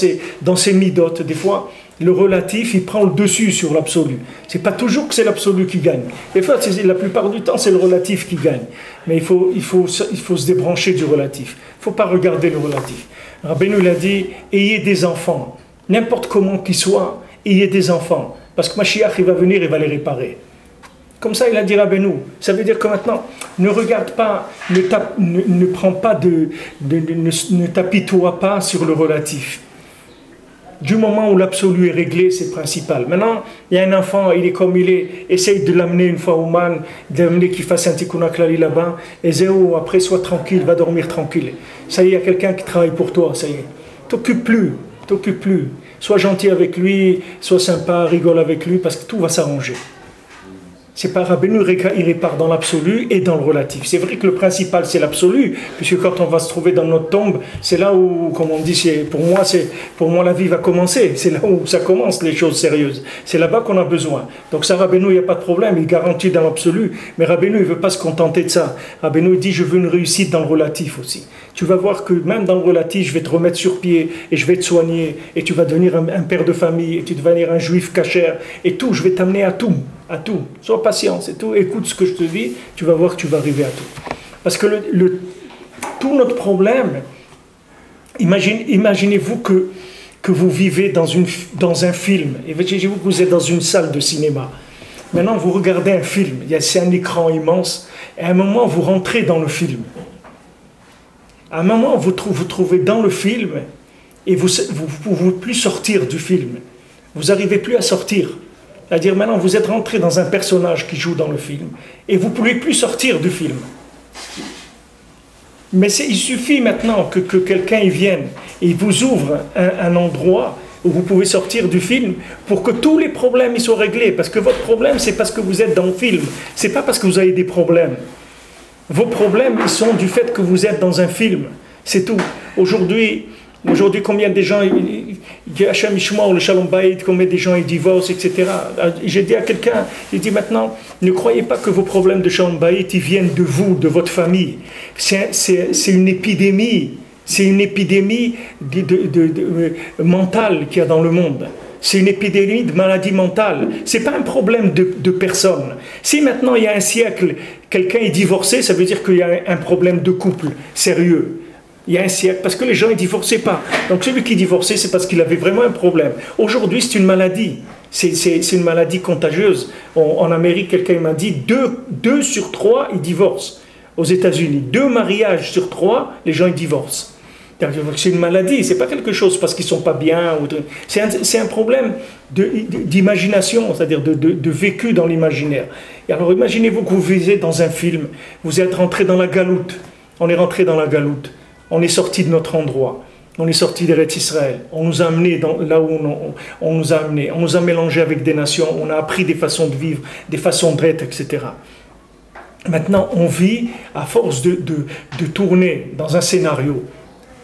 [SPEAKER 1] ses midotes. Des fois, le relatif, il prend le dessus sur l'absolu. Ce n'est pas toujours que c'est l'absolu qui gagne. Des fois, la plupart du temps, c'est le relatif qui gagne. Mais il faut se débrancher du relatif. Il ne faut pas regarder le relatif. Rabbeinu l'a dit, ayez des enfants. N'importe comment qu'ils soient, ayez des enfants. Parce que Mashiach, il va venir et va les réparer. Comme ça, il a dit Rabbeinu. Ça veut dire que maintenant, ne regarde pas, ne prends pas ne t'apitoie pas sur le relatif. Du moment où l'absolu est réglé, c'est principal. Maintenant, il y a un enfant, il est comme il est, essaye de l'amener une fois au man, de l'amener qu'il fasse un tikkun klali là-bas, et zéro, après, sois tranquille, va dormir tranquille. Ça y est, il y a quelqu'un qui travaille pour toi, ça y est. T'occupe plus. Sois gentil avec lui, sois sympa, rigole avec lui, parce que tout va s'arranger. C'est pas Rabbeinu, il répare dans l'absolu et dans le relatif. C'est vrai que le principal, c'est l'absolu, puisque quand on va se trouver dans notre tombe, c'est là où, comme on dit, pour moi la vie va commencer. C'est là où ça commence, les choses sérieuses. C'est là-bas qu'on a besoin. Donc ça, Rabbeinu, il n'y a pas de problème, il garantit dans l'absolu. Mais Rabbeinu, il ne veut pas se contenter de ça. Rabbeinu, il dit, je veux une réussite dans le relatif aussi. Tu vas voir que même dans le relatif, je vais te remettre sur pied, et je vais te soigner, et tu vas devenir un père de famille, et tu vas devenir un juif kasher, et tout, je vais t'amener à tout. Sois patient, c'est tout. Écoute ce que je te dis, tu vas voir que tu vas arriver à tout. Parce que tout notre problème, imaginez-vous que vous vivez dans un film. Imaginez-vous que vous êtes dans une salle de cinéma. Maintenant, vous regardez un film, c'est un écran immense, et à un moment, vous rentrez dans le film. À un moment, vous trouvez dans le film, et vous ne pouvez plus sortir du film. Vous n'arrivez plus à sortir. C'est-à-dire maintenant vous êtes rentré dans un personnage qui joue dans le film et vous ne pouvez plus sortir du film. Mais il suffit maintenant que quelqu'un vienne et il vous ouvre un endroit où vous pouvez sortir du film pour que tous les problèmes ils soient réglés. Parce que votre problème, c'est parce que vous êtes dans le film. Ce n'est pas parce que vous avez des problèmes. Vos problèmes, ils sont du fait que vous êtes dans un film. C'est tout. Aujourd'hui, combien de gens, Hachem Ishma ou le Shalom Bayit, qu'on met des gens, ils divorcent, etc. J'ai dit à quelqu'un, j'ai dit maintenant, ne croyez pas que vos problèmes de Shalom Bayit, ils viennent de vous, de votre famille. C'est une épidémie. C'est une épidémie mentale qu'il y a dans le monde. C'est une épidémie de maladie mentale. Ce n'est pas un problème de personne. Si maintenant il y a un siècle, quelqu'un est divorcé, ça veut dire qu'il y a un problème de couple sérieux. Il y a un siècle, parce que les gens ne divorçaient pas. Donc celui qui divorçait, c'est parce qu'il avait vraiment un problème. Aujourd'hui, c'est une maladie. C'est une maladie contagieuse. En Amérique, quelqu'un m'a dit 2 sur 3, ils divorcent. Aux États-Unis, 2 mariages sur 3, les gens ils divorcent. C'est une maladie, c'est pas quelque chose parce qu'ils sont pas bien. C'est un problème d'imagination, c'est-à-dire de vécu dans l'imaginaire. Et alors imaginez-vous que vous vivez dans un film, vous êtes rentré dans la galoute, on est rentré dans la galoute, on est sorti de notre endroit, on est sorti d'Eretz Israël, on nous a amenés là où on nous a amenés, on nous a mélangés avec des nations, on a appris des façons de vivre, des façons d'être, etc. Maintenant, on vit à force de tourner dans un scénario.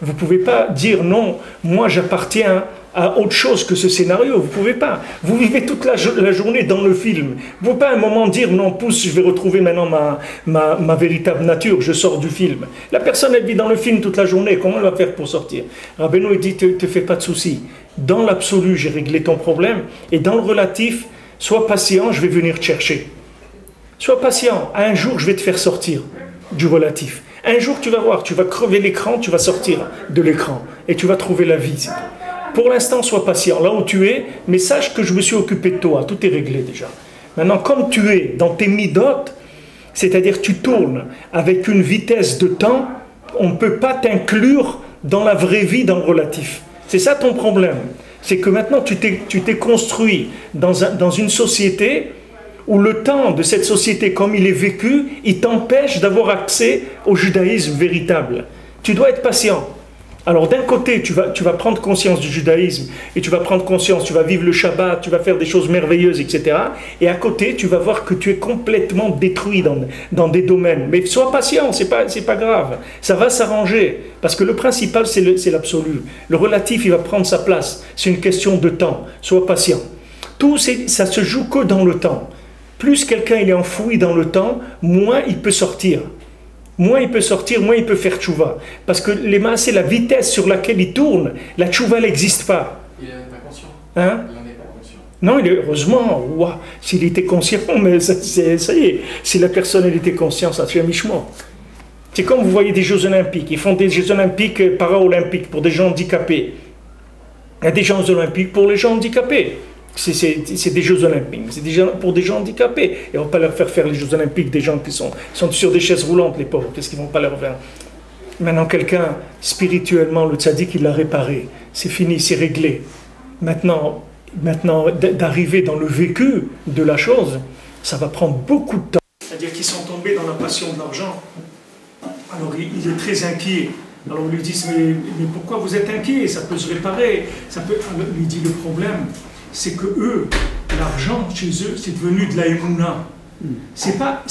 [SPEAKER 1] Vous ne pouvez pas dire non, moi j'appartiens à autre chose que ce scénario. Vous ne pouvez pas. Vous vivez toute la journée dans le film. Vous ne pouvez pas à un moment dire non, pousse, je vais retrouver maintenant ma véritable nature, je sors du film. La personne, elle vit dans le film toute la journée. Comment elle va faire pour sortir? Rabbeinu dit, te fais pas de soucis. Dans l'absolu, j'ai réglé ton problème. Et dans le relatif, sois patient, je vais venir te chercher. Sois patient. Un jour, je vais te faire sortir du relatif. Un jour, tu vas voir, tu vas crever l'écran, tu vas sortir de l'écran et tu vas trouver la vie. Pour l'instant, sois patient là où tu es, mais sache que je me suis occupé de toi, tout est réglé déjà. Maintenant, comme tu es dans tes midotes, c'est-à-dire tu tournes avec une vitesse de temps, on ne peut pas t'inclure dans la vraie vie, dans le relatif. C'est ça ton problème. C'est que maintenant, tu t'es construit dans une société où le temps de cette société, comme il est vécu, il t'empêche d'avoir accès au judaïsme véritable. Tu dois être patient. Alors d'un côté, tu vas prendre conscience du judaïsme, et tu vas prendre conscience, tu vas vivre le Shabbat, tu vas faire des choses merveilleuses, etc. Et à côté, tu vas voir que tu es complètement détruit dans des domaines. Mais sois patient, c'est pas grave. Ça va s'arranger, parce que le principal, c'est l'absolu. Le relatif, il va prendre sa place. C'est une question de temps. Sois patient. Tout, ça se joue que dans le temps. Plus quelqu'un il est enfoui dans le temps, moins il peut sortir. Moins il peut sortir, moins il peut faire tchouva. Parce que les mains, c'est la vitesse sur laquelle il tourne. La tchouva n'existe pas.
[SPEAKER 3] Il n'est pas conscient.
[SPEAKER 1] Hein?
[SPEAKER 3] Il n'en est pas conscient.
[SPEAKER 1] Non, heureusement, wow, s'il était conscient, mais ça y est. Si la personne elle était consciente, ça fait un michement. C'est comme vous voyez des Jeux Olympiques. Ils font des Jeux Olympiques para-olympiques pour des gens handicapés. Il y a des Jeux Olympiques pour les gens handicapés. C'est des Jeux Olympiques, c'est pour des gens handicapés. Et on ne va pas leur faire les Jeux Olympiques des gens qui sont sur des chaises roulantes, les pauvres. Qu'est-ce qu'ils ne vont pas leur faire? Maintenant, quelqu'un, spirituellement, le tzaddik, il l'a réparé. C'est fini, c'est réglé. Maintenant d'arriver dans le vécu de la chose, ça va prendre beaucoup de temps. C'est-à-dire qu'ils sont tombés dans la passion de l'argent. Alors, il est très inquiet. Alors, on lui dit, mais pourquoi vous êtes inquiet? Ça peut se réparer. Alors, il dit, le problème, c'est que eux, l'argent chez eux, c'est devenu de la émouna. C'est pas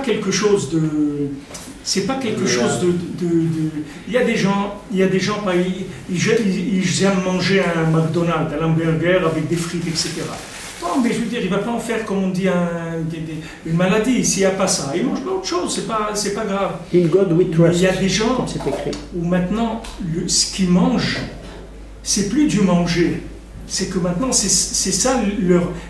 [SPEAKER 1] quelque chose de. C'est pas quelque chose de. Il y a des gens, ils aiment manger un McDonald's, un hamburger avec des frites, etc. Non, mais je veux dire, il ne va pas en faire, comme on dit, une maladie. S'il n'y a pas ça, il mange autre chose, c'est pas grave.
[SPEAKER 4] In God we trust.
[SPEAKER 1] Il y a des gens où maintenant, ce qu'ils mangent, c'est plus du manger. C'est que maintenant, c'est ça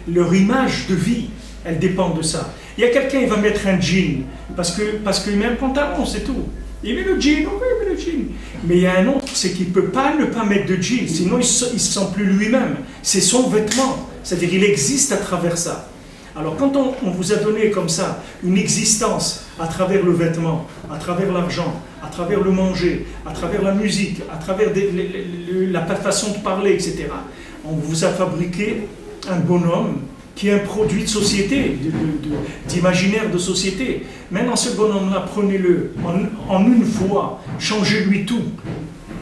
[SPEAKER 1] leur image de vie. Elle dépend de ça. Il y a quelqu'un, il va mettre un jean, parce qu'il met un pantalon, c'est tout. Il met le jean, ok, il met le jean. Mais il y a un autre, c'est qu'il ne peut pas ne pas mettre de jean, sinon il ne se sent plus lui-même. C'est son vêtement. C'est-à-dire qu'il existe à travers ça. Alors quand on vous a donné comme ça une existence à travers le vêtement, à travers l'argent, à travers le manger, à travers la musique, à travers la façon de parler, etc., on vous a fabriqué un bonhomme qui est un produit de société, d'imaginaire de société. Maintenant, ce bonhomme-là, prenez-le en une fois, changez-lui tout.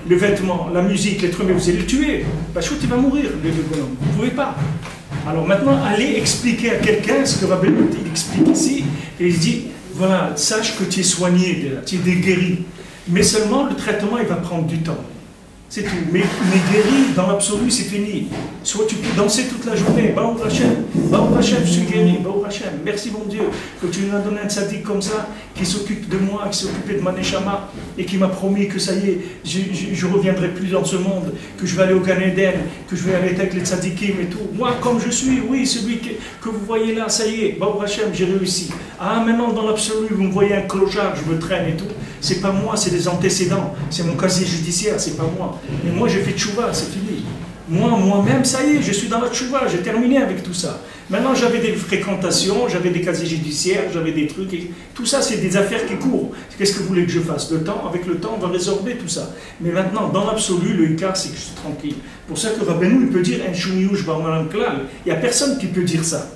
[SPEAKER 1] Le vêtement, la musique, les trucs, mais vous allez le tuer. Parce que il va mourir, le bonhomme. Vous ne pouvez pas. Alors maintenant, allez expliquer à quelqu'un ce que Rabbeinu il explique ici, et il dit, voilà, sache que tu es soigné, tu es guéri. Mais seulement, le traitement, il va prendre du temps. c'est tout. Mais guéri, dans l'absolu, c'est fini. Soit tu peux danser toute la journée, Baruch Hashem, je suis guéri, Baruch Hashem. Merci mon Dieu que tu nous as donné un tzaddik comme ça, qui s'occupe de moi, qui s'est occupé de ma neshama, et qui m'a promis que ça y est, je ne reviendrai plus dans ce monde, que je vais aller au Gan Eden, que je vais aller avec les tzaddikim et tout. Moi, comme je suis, oui, celui que vous voyez là, ça y est, Baruch Hashem, j'ai réussi. Ah, maintenant, dans l'absolu, vous me voyez un clochard, je me traîne et tout. C'est pas moi, c'est des antécédents, c'est mon casier judiciaire, c'est pas moi. Mais moi, j'ai fait tchouva, c'est fini. Moi-même, ça y est, je suis dans la tchouva, j'ai terminé avec tout ça. Maintenant, j'avais des fréquentations, j'avais des casiers judiciaires, j'avais des trucs, et tout ça, c'est des affaires qui courent. Qu'est-ce que vous voulez que je fasse? Avec le temps, on va résorber tout ça. Mais maintenant, dans l'absolu, le Icar, c'est que je suis tranquille. Pour ça que Rabbeinu, il peut dire un chouniouch barmalam klal. Il n'y a personne qui peut dire ça.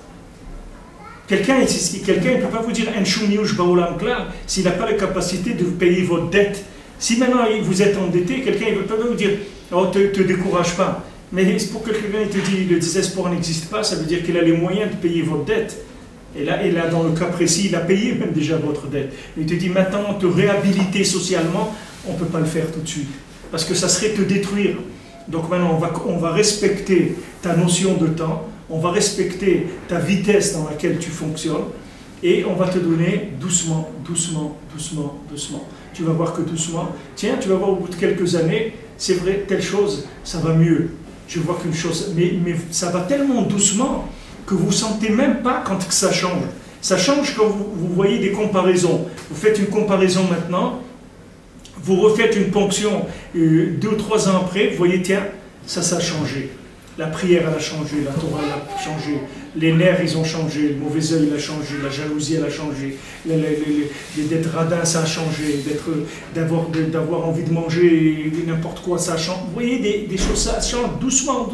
[SPEAKER 1] Quelqu'un ne peut pas vous dire un chouniouch barmalam klal s'il n'a pas la capacité de payer votre dette. Si maintenant vous êtes endetté, quelqu'un ne peut pas vous dire « Oh, te décourage pas ». Mais pour que quelqu'un te dise le désespoir n'existe pas, ça veut dire qu'il a les moyens de payer votre dette. Et là, dans le cas précis, il a payé même déjà votre dette. Il te dit maintenant, te réhabiliter socialement, on ne peut pas le faire tout de suite. Parce que ça serait te détruire. Donc maintenant, on va respecter ta notion de temps, on va respecter ta vitesse dans laquelle tu fonctionnes, et on va te donner doucement. Tu vas voir que doucement, tiens, tu vas voir au bout de quelques années, c'est vrai, telle chose, ça va mieux. Je vois qu'une chose, mais ça va tellement doucement que vous ne sentez même pas quand ça change. Ça change quand vous voyez des comparaisons. Vous faites une comparaison maintenant, vous refaites une ponction 2 ou 3 ans après, vous voyez, tiens, ça a changé. La prière, elle a changé, la Torah, elle a changé, les nerfs, ils ont changé, le mauvais œil, il a changé, la jalousie, elle a changé, d'être radin, ça a changé, d'avoir envie de manger n'importe quoi, ça a changé. Vous voyez, des choses, ça change doucement.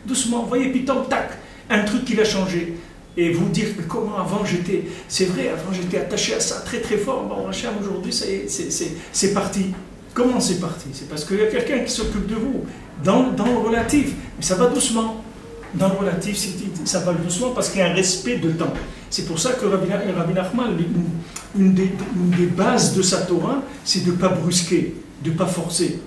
[SPEAKER 1] Vous voyez, puis tac, un truc qui a changé. Et vous dire, mais comment avant j'étais, c'est vrai, avant j'étais attaché à ça très très fort, bon, Hachem, aujourd'hui, c'est parti. Comment c'est parti? C'est parce qu'il y a quelqu'un qui s'occupe de vous. Dans le relatif, mais ça va doucement. Dans le relatif, ça va doucement parce qu'il y a un respect de temps. C'est pour ça que Rabbi Nachman, une des bases de sa Torah, c'est de ne pas brusquer, de ne pas forcer.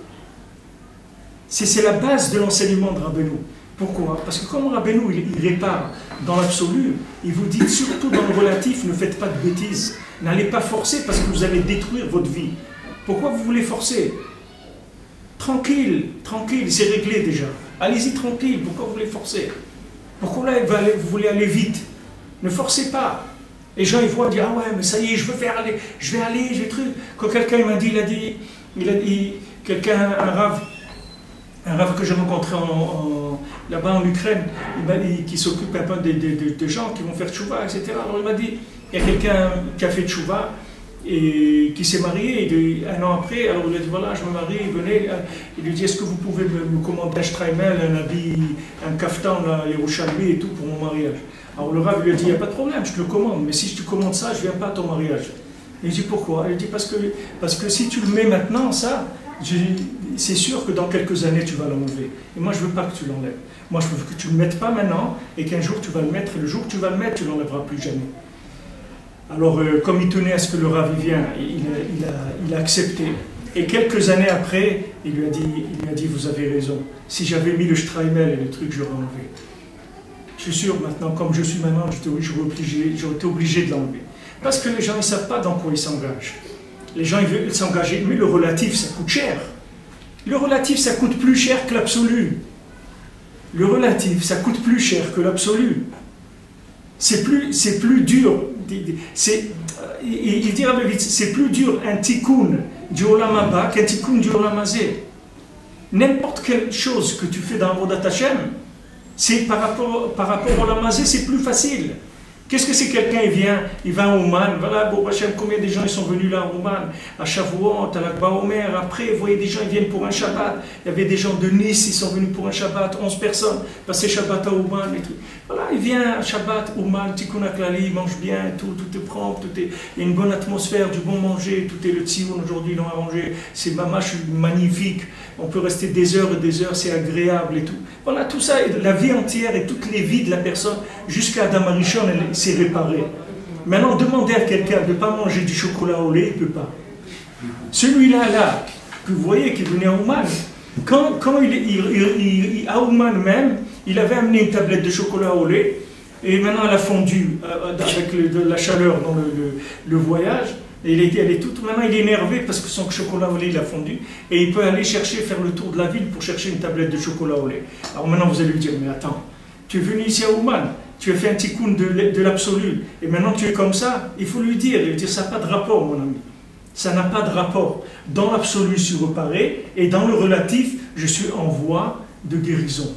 [SPEAKER 1] C'est la base de l'enseignement de Rabbeinu. Pourquoi? Parce que comme Rabbeinu, il répare dans l'absolu, il vous dit surtout dans le relatif, ne faites pas de bêtises. N'allez pas forcer parce que vous allez détruire votre vie. Pourquoi vous voulez forcer? Tranquille, c'est réglé déjà. Allez-y tranquille, pourquoi vous voulez forcer? Pourquoi là, vous voulez aller vite? Ne forcez pas. Les gens ils voient, ils disent, ah ouais, mais ça y est, je vais aller, truc. Quand quelqu'un m'a dit, il a dit, quelqu'un, un rave que j'ai rencontré là-bas en Ukraine, qui s'occupe un peu des gens qui vont faire tchouva, etc. Alors il m'a dit, il y a quelqu'un qui a fait tchouva, et qui s'est marié, et 1 an après, alors il a dit voilà, je me marie, venez, il lui dit est-ce que vous pouvez me commander un shtraimel, un habit, un kaftan, Yerushalmi et tout pour mon mariage. Alors le Rav lui a dit il n'y a pas de problème, je te le commande, mais si je te commande ça, je ne viens pas à ton mariage. Il dit pourquoi? Il dit parce que si tu le mets maintenant, ça, c'est sûr que dans quelques années tu vas l'enlever. Et moi je ne veux pas que tu l'enlèves. Moi je veux que tu ne le mettes pas maintenant, et qu'un jour tu vas le mettre, et le jour que tu vas le mettre, tu ne l'enlèveras plus jamais. Alors, comme il tenait à ce que le Rav vienne, il a accepté. Et quelques années après, il lui a dit vous avez raison. Si j'avais mis le shtraimel et le truc, j'aurais enlevé. Je suis sûr, maintenant, comme je suis maintenant, j'aurais été obligé de l'enlever. Parce que les gens, ils ne savent pas dans quoi ils s'engagent. Les gens, ils veulent s'engager, mais le relatif, ça coûte cher. Le relatif, ça coûte plus cher que l'absolu. Le relatif, ça coûte plus cher que l'absolu. C'est plus dur. Il dira vite, c'est plus dur un tikkun du Olam Haba qu'un tikkun du Olam Hazé. N'importe quelle chose que tu fais dans Avodat Hashem, c'est par rapport au Olam Hazé, c'est plus facile. Qu'est-ce que c'est quelqu'un, il va à Ouman, voilà, bon, Hachem, combien de gens ils sont venus là à Ouman, à Shavuot, à l'Akba Omer, après, vous voyez des gens, ils viennent pour un Shabbat, il y avait des gens de Nice, ils sont venus pour un Shabbat, 11 personnes, passer Shabbat à Ouman, et tout. Voilà, il vient à Shabbat, Ouman, Tikkun HaKlali, il mange bien, tout est propre, il y a une bonne atmosphère, du bon manger, tout est le tzion, aujourd'hui ils l'ont arrangé, c'est mamash magnifique, on peut rester des heures et des heures, c'est agréable et tout. Voilà, tout ça, la vie entière et toutes les vies de la personne, jusqu'à Adam Arishon, c'est réparé. Maintenant, demandez à quelqu'un de ne pas manger du chocolat au lait, il ne peut pas. Celui-là, que vous voyez, qui venait à Ouman, Quand à Ouman même, il avait amené une tablette de chocolat au lait, et maintenant elle a fondu avec de la chaleur dans le voyage. Et maintenant il est énervé parce que son chocolat au lait il a fondu, et il peut aller faire le tour de la ville pour chercher une tablette de chocolat au lait. Alors maintenant vous allez lui dire, mais attends, tu es venu ici à Ouman, tu as fait un tikkun de l'absolu, et maintenant tu es comme ça. Il faut lui dire ça n'a pas de rapport, mon ami. Ça n'a pas de rapport. Dans l'absolu, je suis reparé, et dans le relatif, je suis en voie de guérison.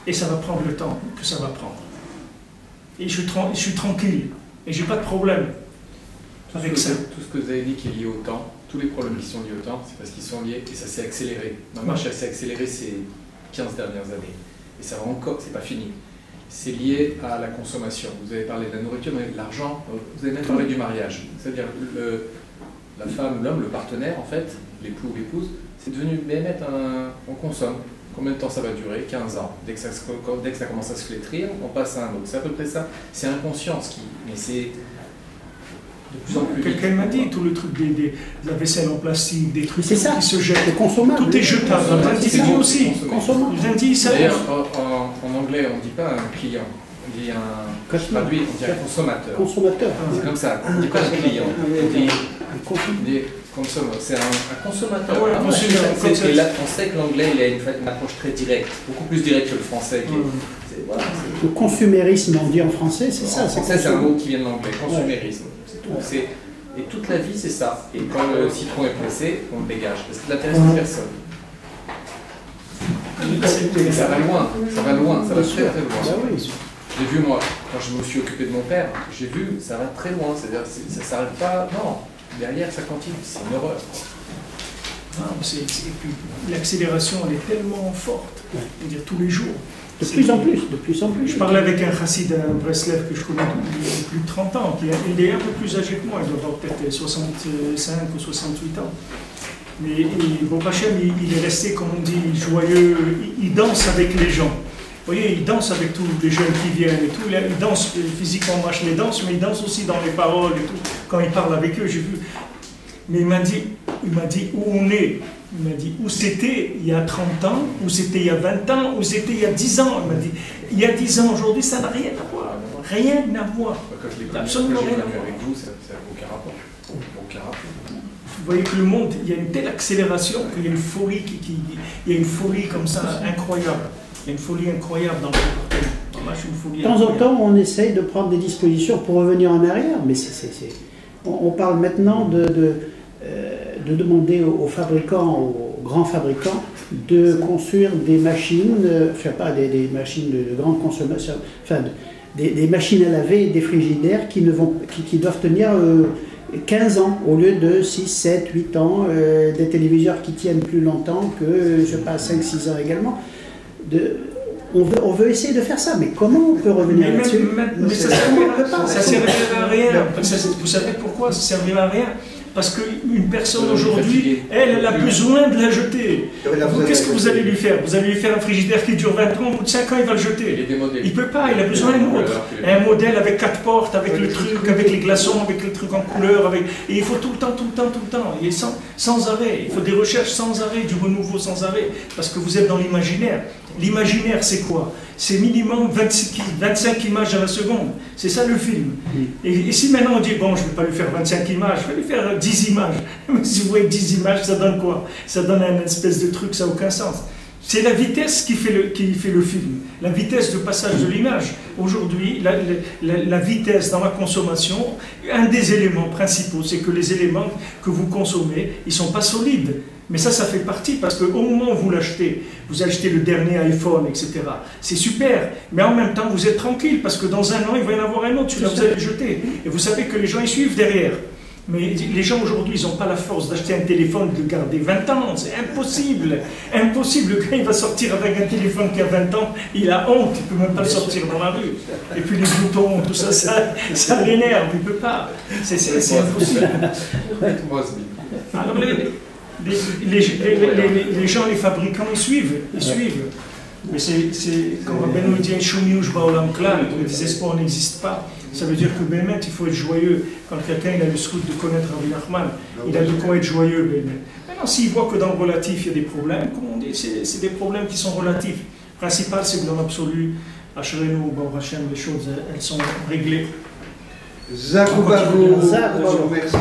[SPEAKER 1] Et ça va prendre le temps que ça va prendre. Et je suis tranquille, et je n'ai pas de problème avec ça.
[SPEAKER 3] Tout ce que vous avez dit qui est lié au temps, tous les problèmes qui sont liés au temps, c'est parce qu'ils sont liés, et ça s'est accéléré. Ma marche, elle s'est accélérée ces 15 dernières années. Et ça va encore, c'est pas fini. C'est lié à la consommation. Vous avez parlé de la nourriture, mais de l'argent, vous avez même parlé du mariage. C'est-à-dire la femme, l'homme, le partenaire, en fait, l'époux ou l'épouse, c'est devenu, on consomme. Combien de temps ça va durer? 15 ans. Dès que ça commence à se flétrir, on passe à un autre. C'est à peu près ça. C'est inconscient, mais c'est de plus en plus.
[SPEAKER 1] Quelqu'un m'a dit, tout le truc de la vaisselle en plastique, des trucs qui se jettent.
[SPEAKER 4] C'est consommable.
[SPEAKER 1] Tout est jetable. Les Indiens aussi.
[SPEAKER 3] D'ailleurs, en anglais, on ne dit pas un client. On dit un consommateur.
[SPEAKER 4] Consommateur.
[SPEAKER 3] C'est comme ça. On ne dit pas un client. On dit consommateur. C'est un consommateur. Et là, on sait que l'anglais, il a une approche très directe, beaucoup plus directe que le français.
[SPEAKER 4] Le consumérisme, on dit en français, c'est ça.
[SPEAKER 3] En français, c'est un mot qui vient de l'anglais. Consumérisme. Et toute la vie, c'est ça. Et quand le citron est pressé, on le dégage. Parce que l'intéresse personne. Ça va loin, ça va loin, ça va très très loin. J'ai vu, moi, quand je me suis occupé de mon père, j'ai vu, ça va très loin. C'est-à-dire, ça ne s'arrête pas. Non, derrière, ça continue. C'est une horreur.
[SPEAKER 1] L'accélération, elle est tellement forte. Dire, tous les jours.
[SPEAKER 4] De plus en plus, de plus en plus.
[SPEAKER 1] Je parlais avec un chassid, un Breslev que je connais depuis plus de 30 ans, il est un peu plus âgé que moi, il doit avoir peut-être 65 ou 68 ans. Mais bon, Hachem, il est resté, comme on dit, joyeux, il danse avec les gens. Vous voyez, il danse avec tous les jeunes qui viennent et tout, il danse physiquement, marche les danses, mais il danse aussi dans les paroles et tout. Quand il parle avec eux, j'ai vu. Mais il m'a dit où on est. Il m'a dit où c'était il y a 30 ans, où c'était il y a 20 ans, où c'était il y a 10 ans. Il m'a dit il y a 10 ans, aujourd'hui, ça n'a rien à voir. Rien à voir. Absolument rien à voir.
[SPEAKER 3] Avec vous, ça n'a aucun rapport. Aucun rapport.
[SPEAKER 1] Vous voyez que le monde, il y a une telle accélération qu'il y a une folie, il y a une folie comme ça incroyable. Il y a une folie incroyable dans le comportement.
[SPEAKER 4] De temps en temps, on essaye de prendre des dispositions pour revenir en arrière, mais on parle maintenant de demander aux fabricants, aux grands fabricants, de construire des machines, enfin pas des machines de grande consommation, enfin des machines à laver et des frigidaires qui doivent tenir 15 ans au lieu de 6, 7, 8 ans, des téléviseurs qui tiennent plus longtemps que, je sais pas, 5, 6 ans également. On veut essayer de faire ça, mais comment on peut revenir là-dessus?
[SPEAKER 1] Ça ne servira à rien. Vous savez pourquoi ça ne servira à rien? Parce qu'une personne aujourd'hui, elle a besoin de la jeter. Qu'est-ce que vous allez lui faire? Vous allez lui faire un frigidaire qui dure 20 ans, au bout de 5 ans, il va le jeter. Il ne peut pas, il a besoin d'un autre. Un modèle avec 4 portes, avec le truc, avec les glaçons, avec le truc en couleur. Et il faut tout le temps, tout le temps, tout le temps. Il est sans arrêt. Il faut des recherches sans arrêt, du renouveau sans arrêt. Parce que vous êtes dans l'imaginaire. L'imaginaire, c'est quoi? C'est minimum 25 images à la seconde. C'est ça le film. Et si maintenant on dit, bon, je ne vais pas lui faire 25 images, je vais lui faire 10 images. Si vous voyez 10 images, ça donne quoi? Ça donne un espèce de truc, ça n'a aucun sens. C'est la vitesse qui fait le film, la vitesse de passage de l'image. Aujourd'hui, la vitesse dans la consommation, un des éléments principaux, c'est que les éléments que vous consommez, ils ne sont pas solides. Mais ça fait partie, parce qu'au moment où vous l'achetez, vous achetez le dernier iPhone, etc. C'est super, mais en même temps, vous êtes tranquille, parce que dans un an, il va y en avoir un autre, celui-là, vous allez le jeter. Et vous savez que les gens, ils suivent derrière. Mais les gens aujourd'hui, ils n'ont pas la force d'acheter un téléphone, de le garder 20 ans, c'est impossible. Impossible, le gars, il va sortir avec un téléphone qui a 20 ans, il a honte, il ne peut même pas le sortir dans la rue. Et puis les boutons, tout ça, ça l'énerve, il ne peut pas. C'est impossible. Alors les gens, les fabricants, ils suivent. Mais quand Rabbeinu dit le désespoir n'existe pas, ça veut dire que Bémet, il faut être joyeux. Quand quelqu'un il a le scout de connaître Rabbi Nachman, il a de quoi être joyeux, Bémet. Maintenant, s'il voit que dans le relatif, il y a des problèmes, comme on dit, c'est des problèmes qui sont relatifs. Le principal, c'est que dans l'absolu, Asherenu, Baruch Hashem, les choses, elles sont réglées.
[SPEAKER 5] Zakoubago, merci.